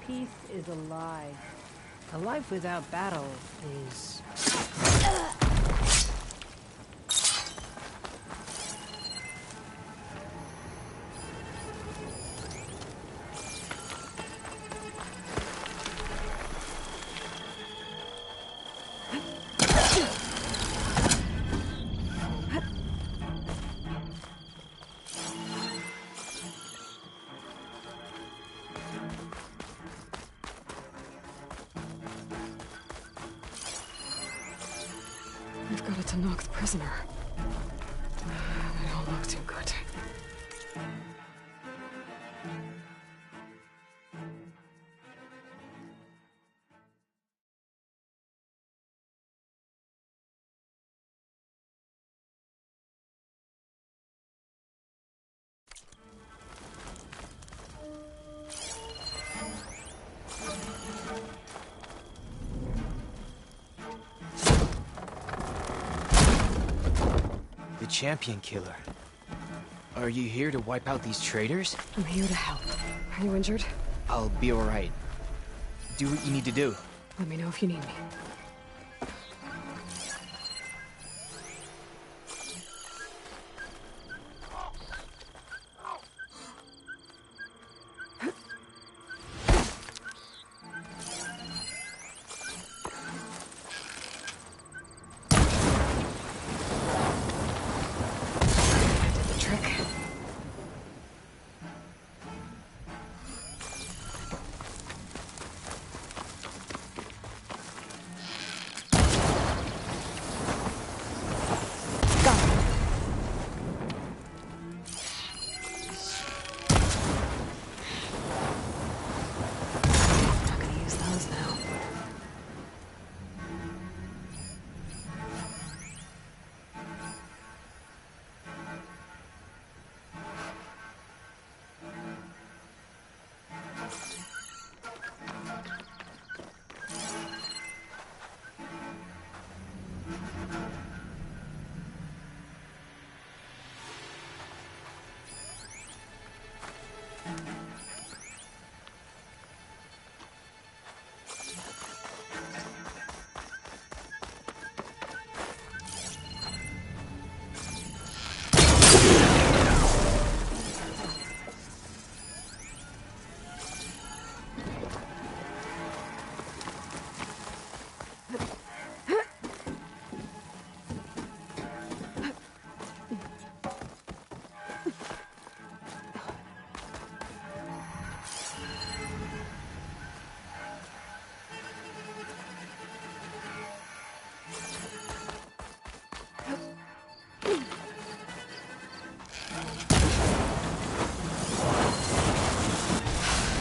Peace is a lie. A life without battle is... I've got it to knock the prisoner. They don't look too good. Champion Killer. Are you here to wipe out these traitors? I'm here to help. Are you injured? I'll be alright. Do what you need to do. Let me know if you need me.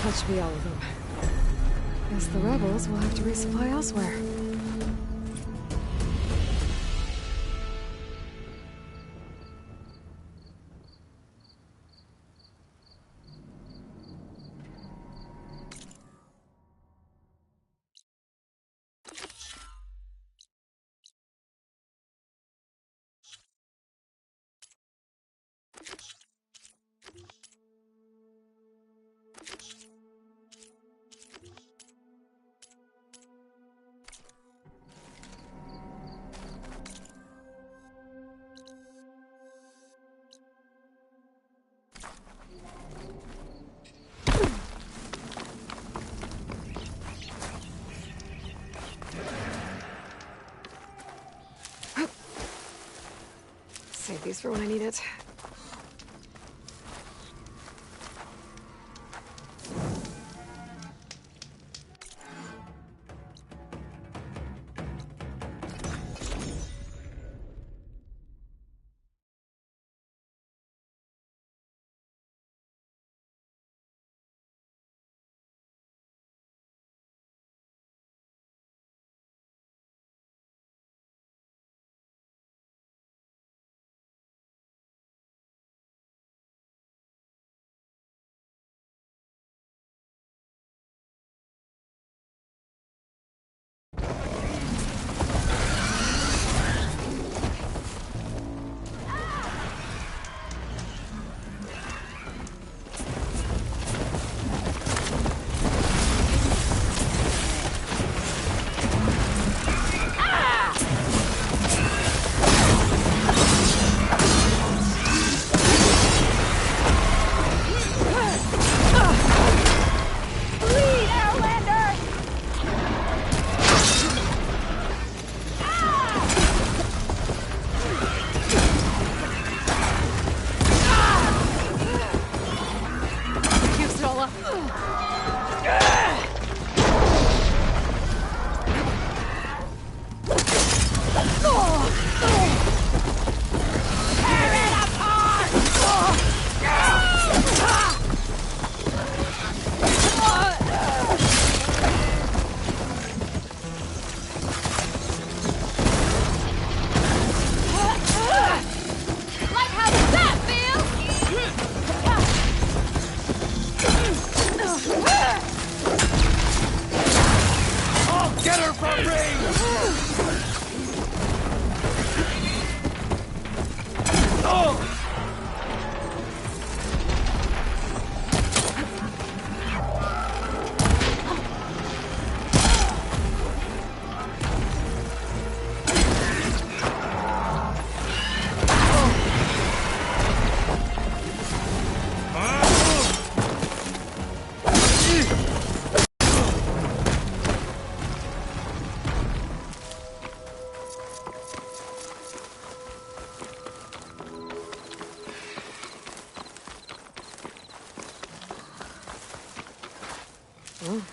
That should be all of them. Guess the rebels will have to resupply elsewhere. Save these for when I need it.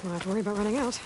Won't have to worry about running out.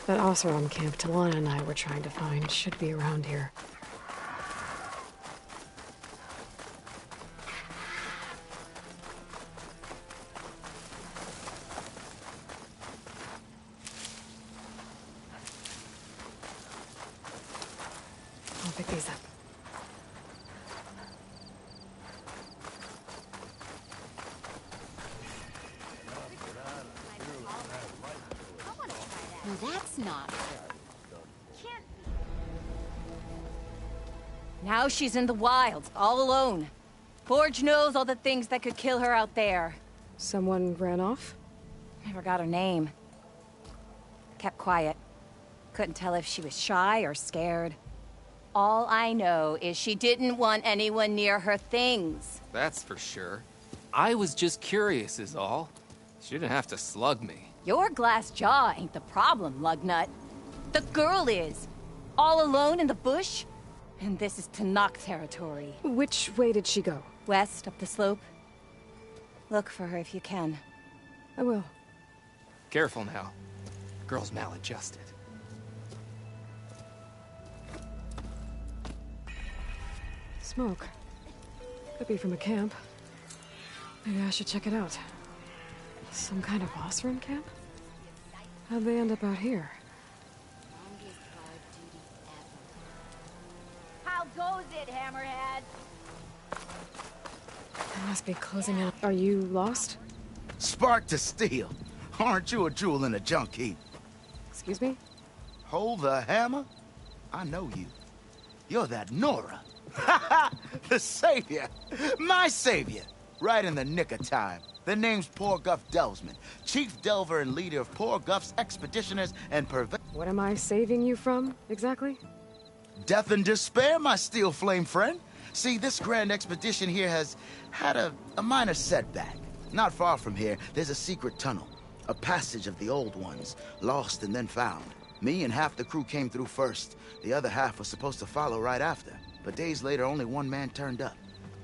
That Oseram camp Talana and I were trying to find should be around here. I'll pick these up. That's not good. Can't be. Now she's in the wilds, all alone. Forge knows all the things that could kill her out there. Someone ran off? Never got her name. Kept quiet. Couldn't tell if she was shy or scared. All I know is she didn't want anyone near her things. That's for sure. I was just curious is all. She didn't have to slug me. Your glass jaw ain't the problem, Lugnut. The girl is. All alone in the bush. And this is Tenakth territory. Which way did she go? West, up the slope. Look for her if you can. I will. Careful now. Girl's maladjusted. Smoke. Could be from a camp. Maybe I should check it out. Some kind of Oseram camp? How'd they end up out here? How goes it, Hammerhead? They must be closing in. Are you lost? Spark to steel. Aren't you a jewel in a junk heap? Excuse me? Hold the hammer? I know you. You're that Nora. The savior. My savior. Right in the nick of time. The name's Poor Guff Delvesman, chief delver and leader of Poor Guff's expeditioners and What am I saving you from, exactly? Death and despair, my steel flame friend. See, this grand expedition here has had a minor setback. Not far from here, there's a secret tunnel. A passage of the old ones, lost and then found. Me and half the crew came through first. The other half was supposed to follow right after. But days later, only one man turned up,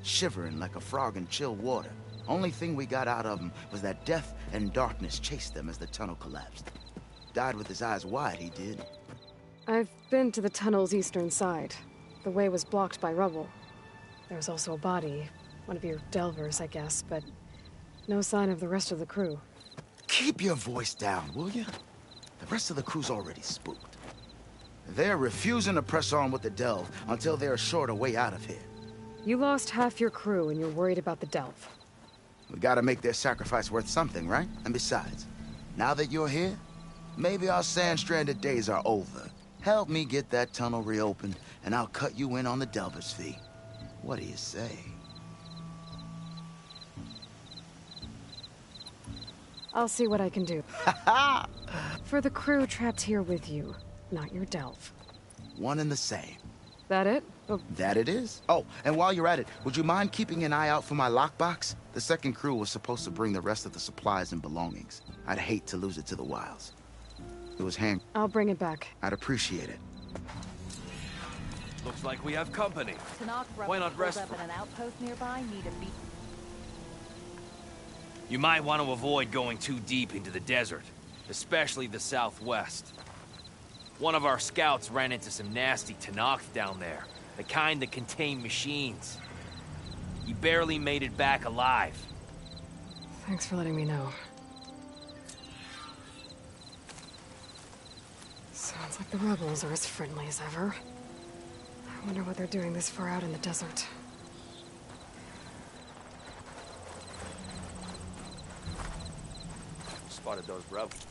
shivering like a frog in chill water. Only thing we got out of him was that death and darkness chased them as the tunnel collapsed. Died with his eyes wide, he did. I've been to the tunnel's eastern side. The way was blocked by rubble. There was also a body, one of your delvers, I guess, but no sign of the rest of the crew. Keep your voice down, will you? The rest of the crew's already spooked. They're refusing to press on with the delve until they're assured a way out of here. You lost half your crew and you're worried about the delve. We gotta make their sacrifice worth something, right? And besides, now that you're here, maybe our sand-stranded days are over. Help me get that tunnel reopened, and I'll cut you in on the delver's fee. What do you say? I'll see what I can do. For the crew trapped here with you, not your delve. One and the same. That it? Oh. That it is? Oh, and while you're at it, would you mind keeping an eye out for my lockbox? The second crew was supposed to bring the rest of the supplies and belongings. I'd hate to lose it to the wilds. It was hand. I'll bring it back. I'd appreciate it. Looks like we have company. Why not rest up at an outpost nearby? Need a beat. You might want to avoid going too deep into the desert, especially the southwest. One of our scouts ran into some nasty Tenakth down there, the kind that contain machines. He barely made it back alive. Thanks for letting me know. Looks like the rebels are as friendly as ever. I wonder what they're doing this far out in the desert. Spotted those rebels.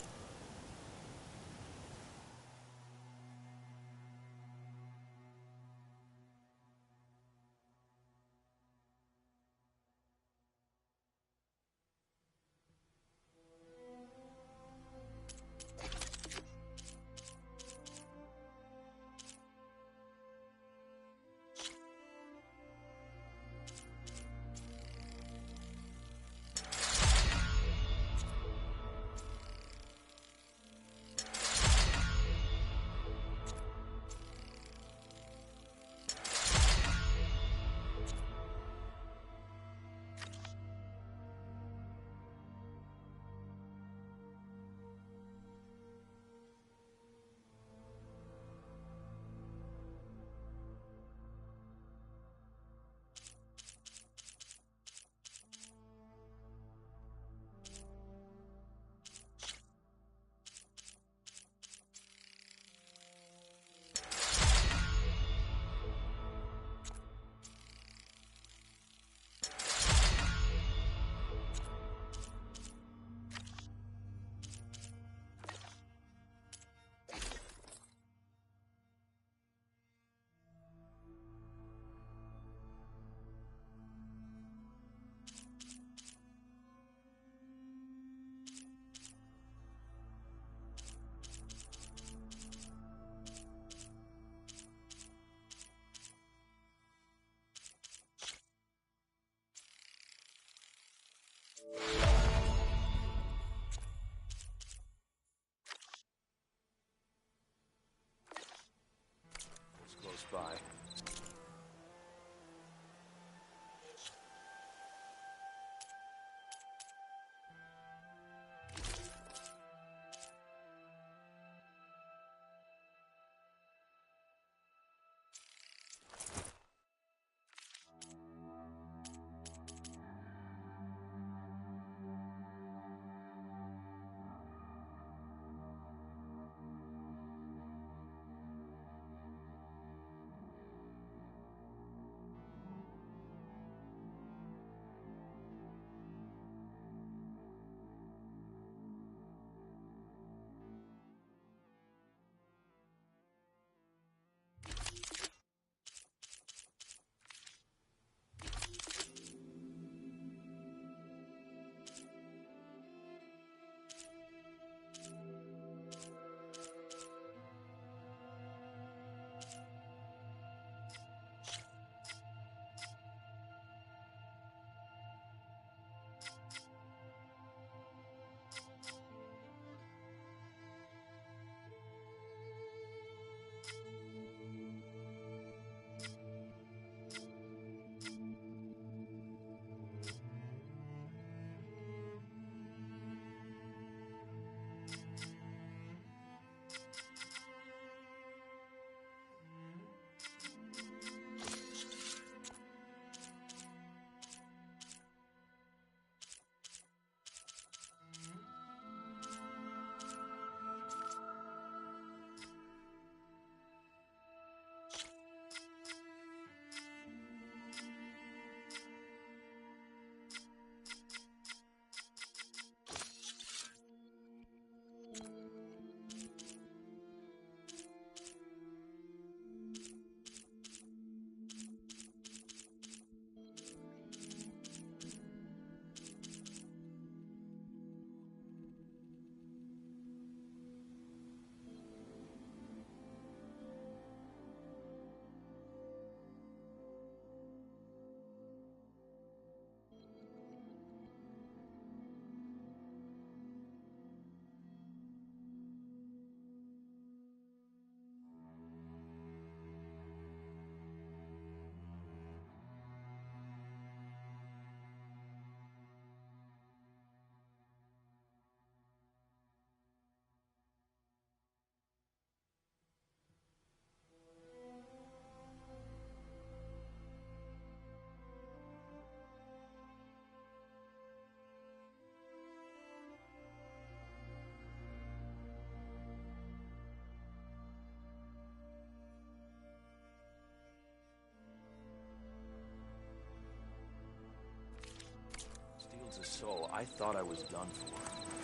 soul, I thought I was done for.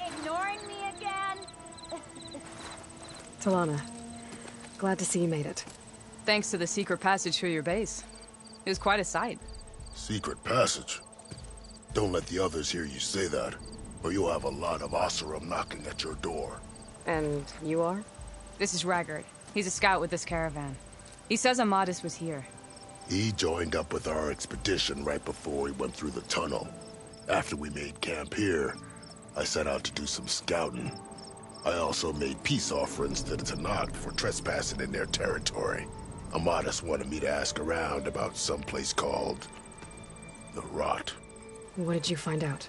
Ignoring me again? Talana, glad to see you made it. Thanks to the secret passage through your base. It was quite a sight. Secret passage? Don't let the others hear you say that, or you'll have a lot of Oseram knocking at your door. And you are? This is Raggard. He's a scout with this caravan. He says Amadis was here. He joined up with our expedition right before we went through the tunnel. After we made camp here, I set out to do some scouting. I also made peace offerings to the Tenakth for trespassing in their territory. Amadis wanted me to ask around about some place called the Rot. What did you find out?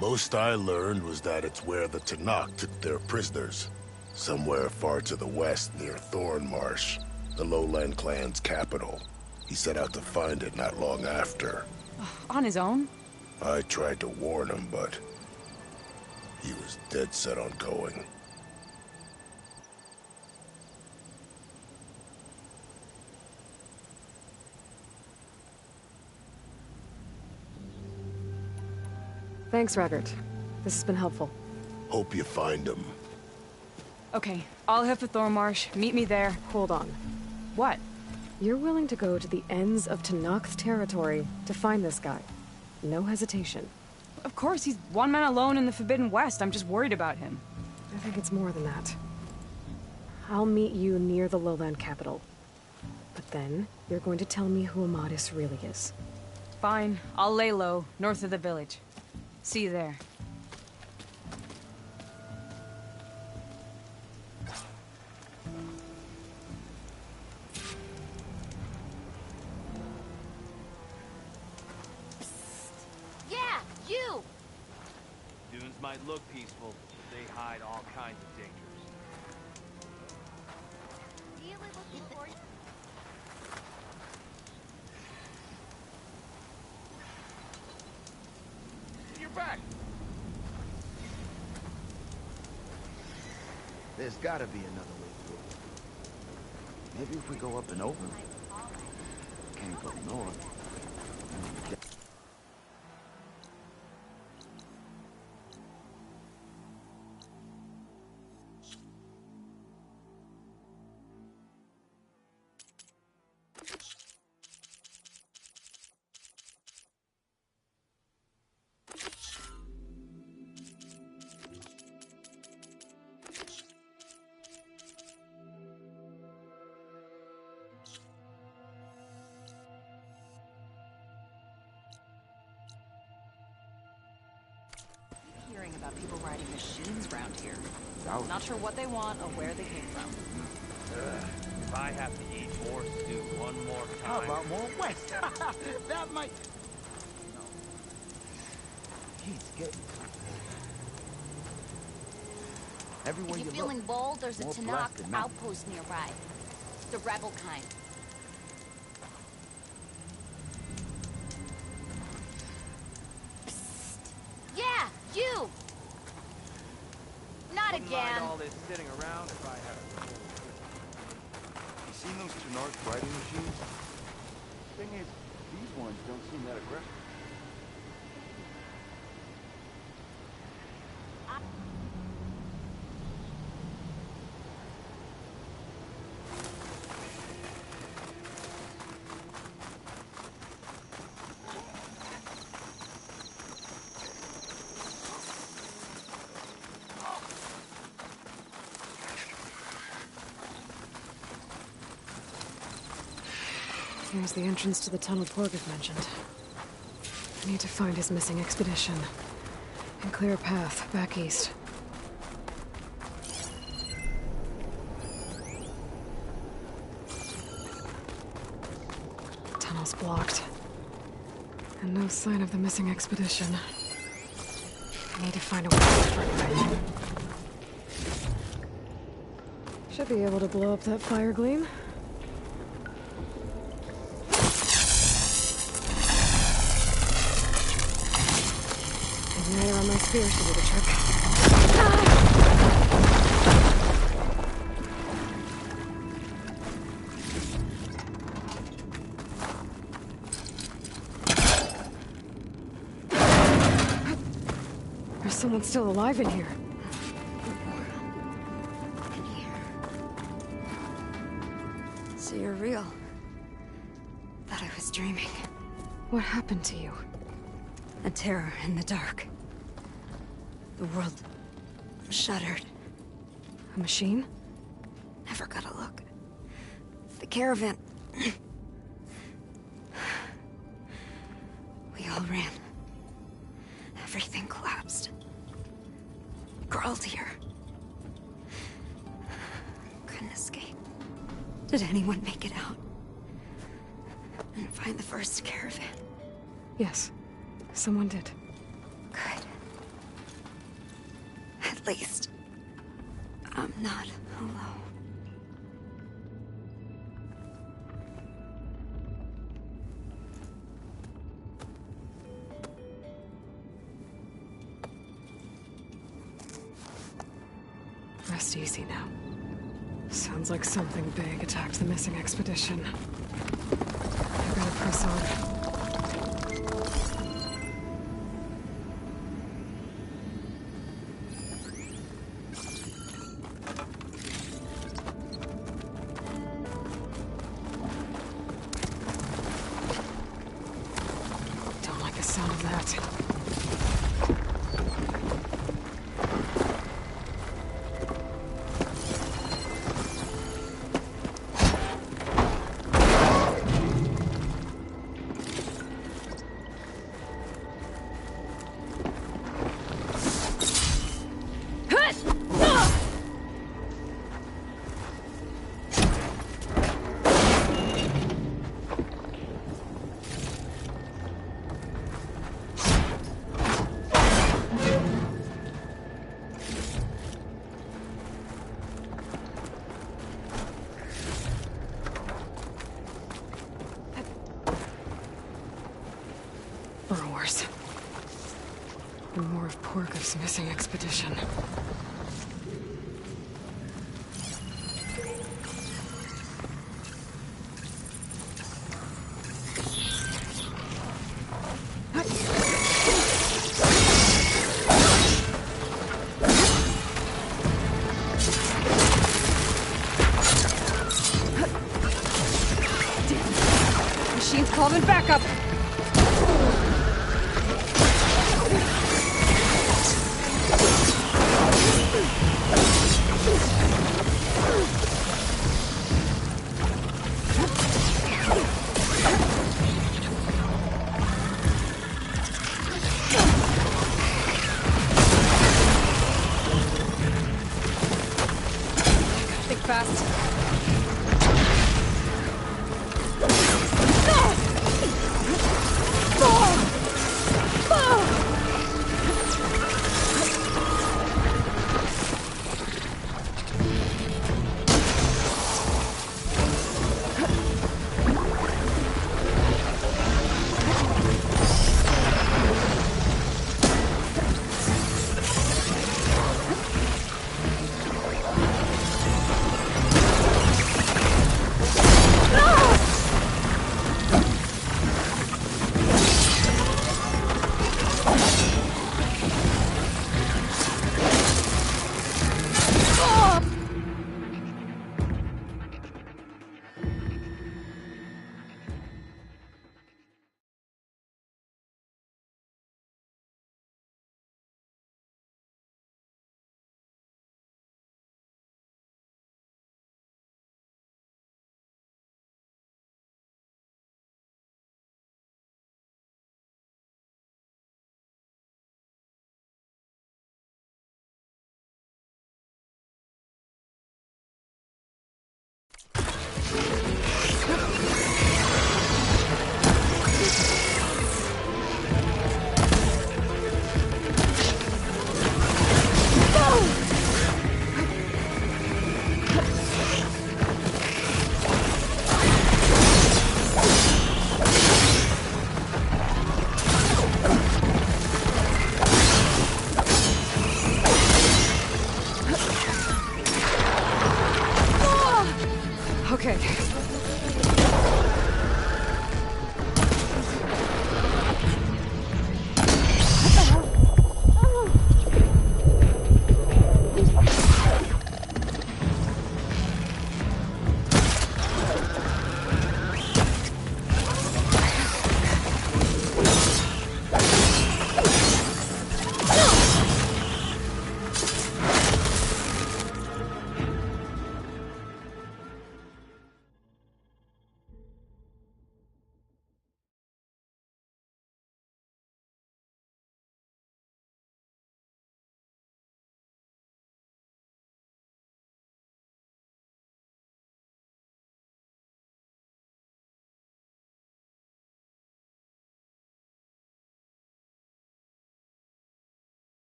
Most I learned was that it's where the Tenakth took their prisoners. Somewhere far to the west near Thornmarsh, the Lowland clan's capital. He set out to find it not long after. On his own? I tried to warn him, but he was dead set on going. Thanks, Raggard. This has been helpful. Hope you find him. Okay, I'll head for Thornmarsh. Meet me there. Hold on. What? You're willing to go to the ends of Tenakth territory to find this guy. No hesitation. Of course, he's one man alone in the Forbidden West. I'm just worried about him. I think it's more than that. I'll meet you near the Lowland capital. But then, you're going to tell me who Amadis really is. Fine. I'll lay low, north of the village. See you there. Yeah, you! Dunes might look peaceful, but they hide all kinds of dangers. Really looking for you? You're back! There's gotta be another way through. Maybe if we go up and over. Can't go north. Hearing about people riding machines around here. Ouch. Not sure what they want or where they came from. If I have to eat more stew one more time... How about more west? That might... No. He's getting... Everywhere If you're you feeling look, bold, there's a more Tenakth blasted mountains. outpost nearby. The rebel kind. Yeah, you! Not Wouldn't again. mind all this sitting around if I had You seen those Tenakth riding machines? Thing is, these ones don't seem that aggressive. Here's the entrance to the tunnel Torgith mentioned. I need to find his missing expedition and clear a path back east. Tunnel's blocked. And no sign of the missing expedition. I need to find a way through. Should be able to blow up that fire gleam. Igniter on my spear should do the trick. Someone's still alive in here. So you're real. Thought I was dreaming. What happened to you? A terror in the dark. The world shuddered. A machine? Never got a look. The caravan. We all ran. Everything collapsed. Crawled here. Couldn't escape. Did anyone make it out? And find the first caravan? Yes. Someone did. Good. At least, I'm not alone. Rest easy now. Sounds like something big attacked the missing expedition. I better press on. Don't like the sound of that. Burrowers. And more of Porgov's missing expedition. Machine's calling backup. Think fast.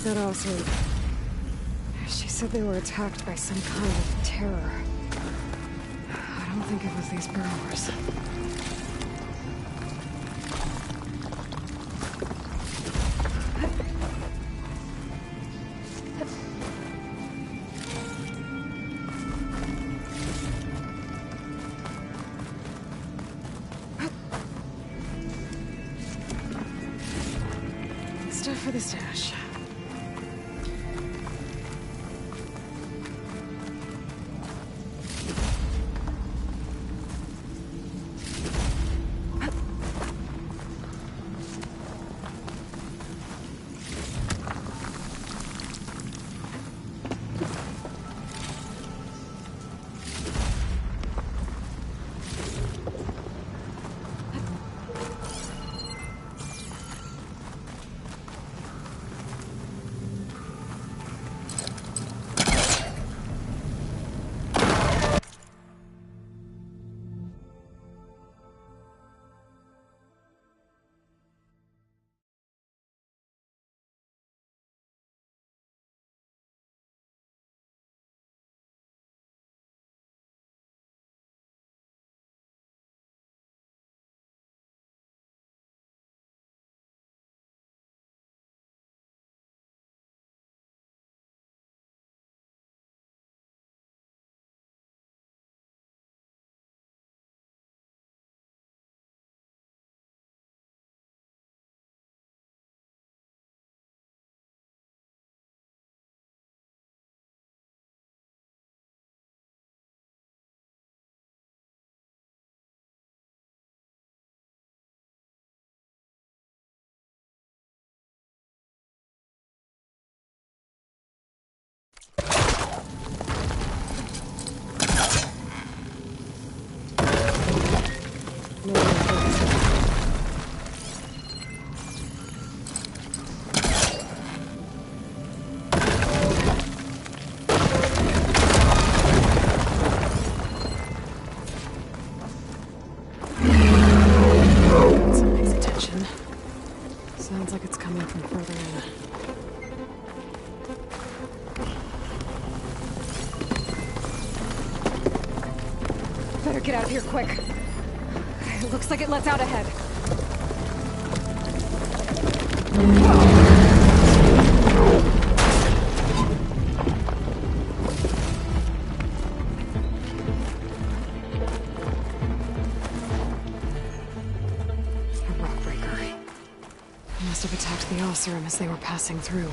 that also... She said they were attacked by some kind of terror. I don't think it was these burrowers. Stuff for the stash. Some nice attention. Sounds like it's coming from further in. Better get out of here quick. It looks like it lets out ahead. A rock breaker. Must have attacked the Oseram as they were passing through.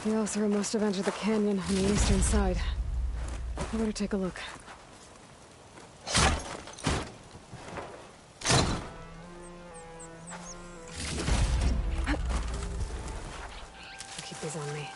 The Oseram must have entered the canyon on the eastern side. I better take a look. I'll keep these on me.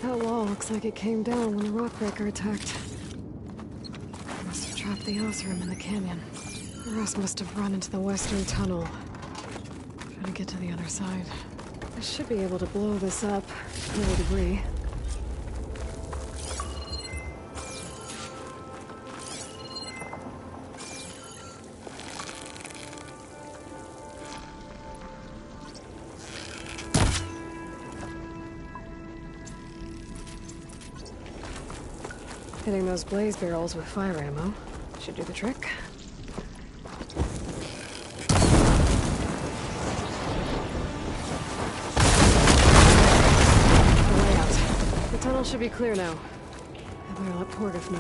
That wall looks like it came down when the Rockbreaker attacked. Must have trapped the Oseram in the canyon. The rest must have run into the western tunnel. Trying to get to the other side. I should be able to blow this up, clear the debris. Hitting those blaze barrels with fire ammo should do the trick. The way out. The tunnel should be clear now. I better let Porgif know.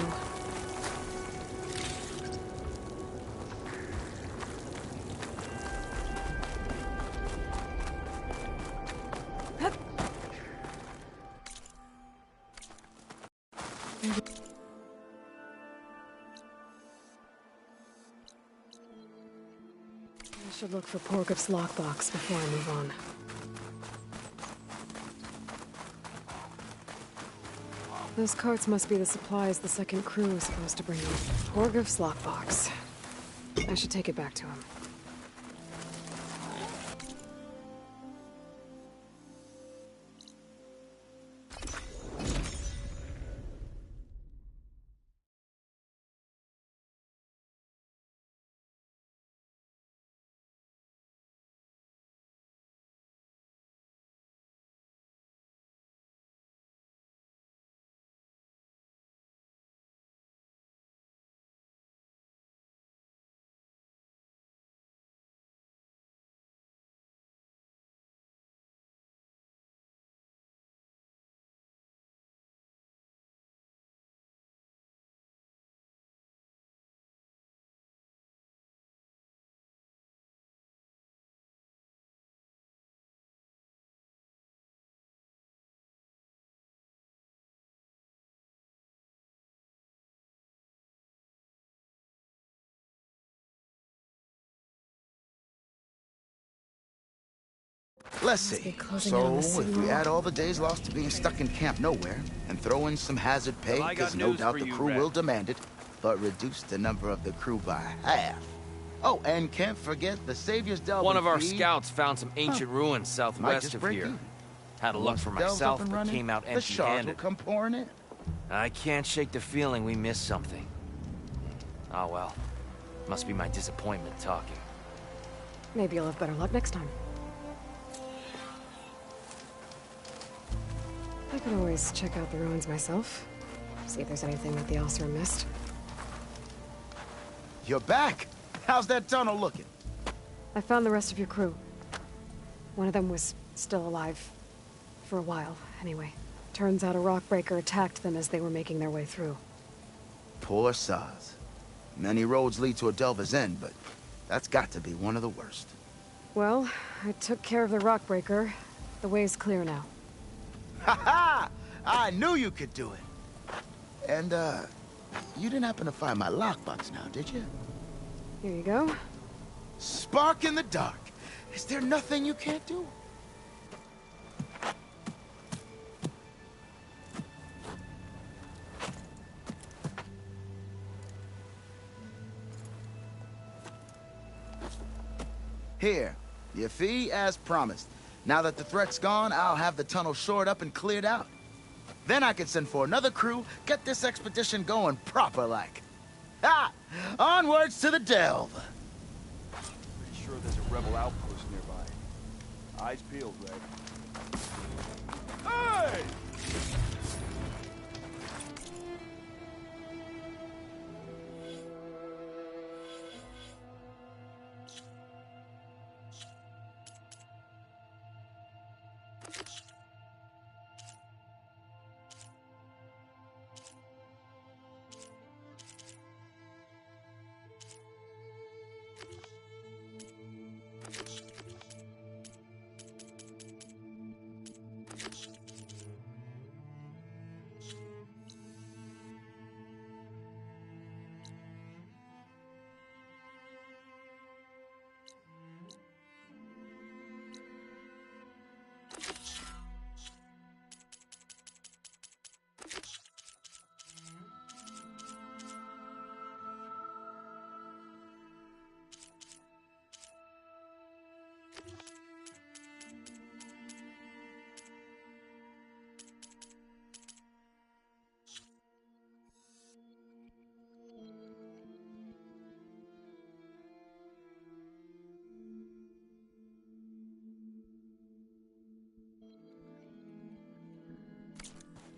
I should look for Porgif's lockbox before I move on. Those carts must be the supplies the second crew is supposed to bring in. Porgif's lockbox. I should take it back to him. Let's see. So, if we add all the days lost to being stuck in Camp Nowhere, and throw in some hazard pay, because no doubt the crew will demand it, but reduce the number of the crew by half. Oh, and can't forget the Savior's Delve. One of our scouts found some ancient ruins southwest of here. Had a look for myself, but came out empty-handed. The shards will come pouring in. I can't shake the feeling we missed something. Oh well. Must be my disappointment talking. Maybe you'll have better luck next time. I could always check out the ruins myself. See if there's anything that the Oseram missed. You're back! How's that tunnel looking? I found the rest of your crew. One of them was still alive. For a while, anyway. Turns out a Rockbreaker attacked them as they were making their way through. Poor Saz. Many roads lead to a Delver's End, but that's got to be one of the worst. Well, I took care of the Rockbreaker. The way's clear now. Ha ha! I knew you could do it! And, you didn't happen to find my lockbox now, did you? Here you go. Spark in the dark. Is there nothing you can't do? Here, your fee as promised. Now that the threat's gone, I'll have the tunnel shored up and cleared out. Then I can send for another crew, get this expedition going proper-like. Ha! Onwards to the delve! Pretty sure there's a rebel outpost nearby. Eyes peeled, Red. Hey!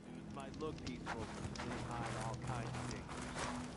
Dudes might look peaceful, but they hide all kinds of things.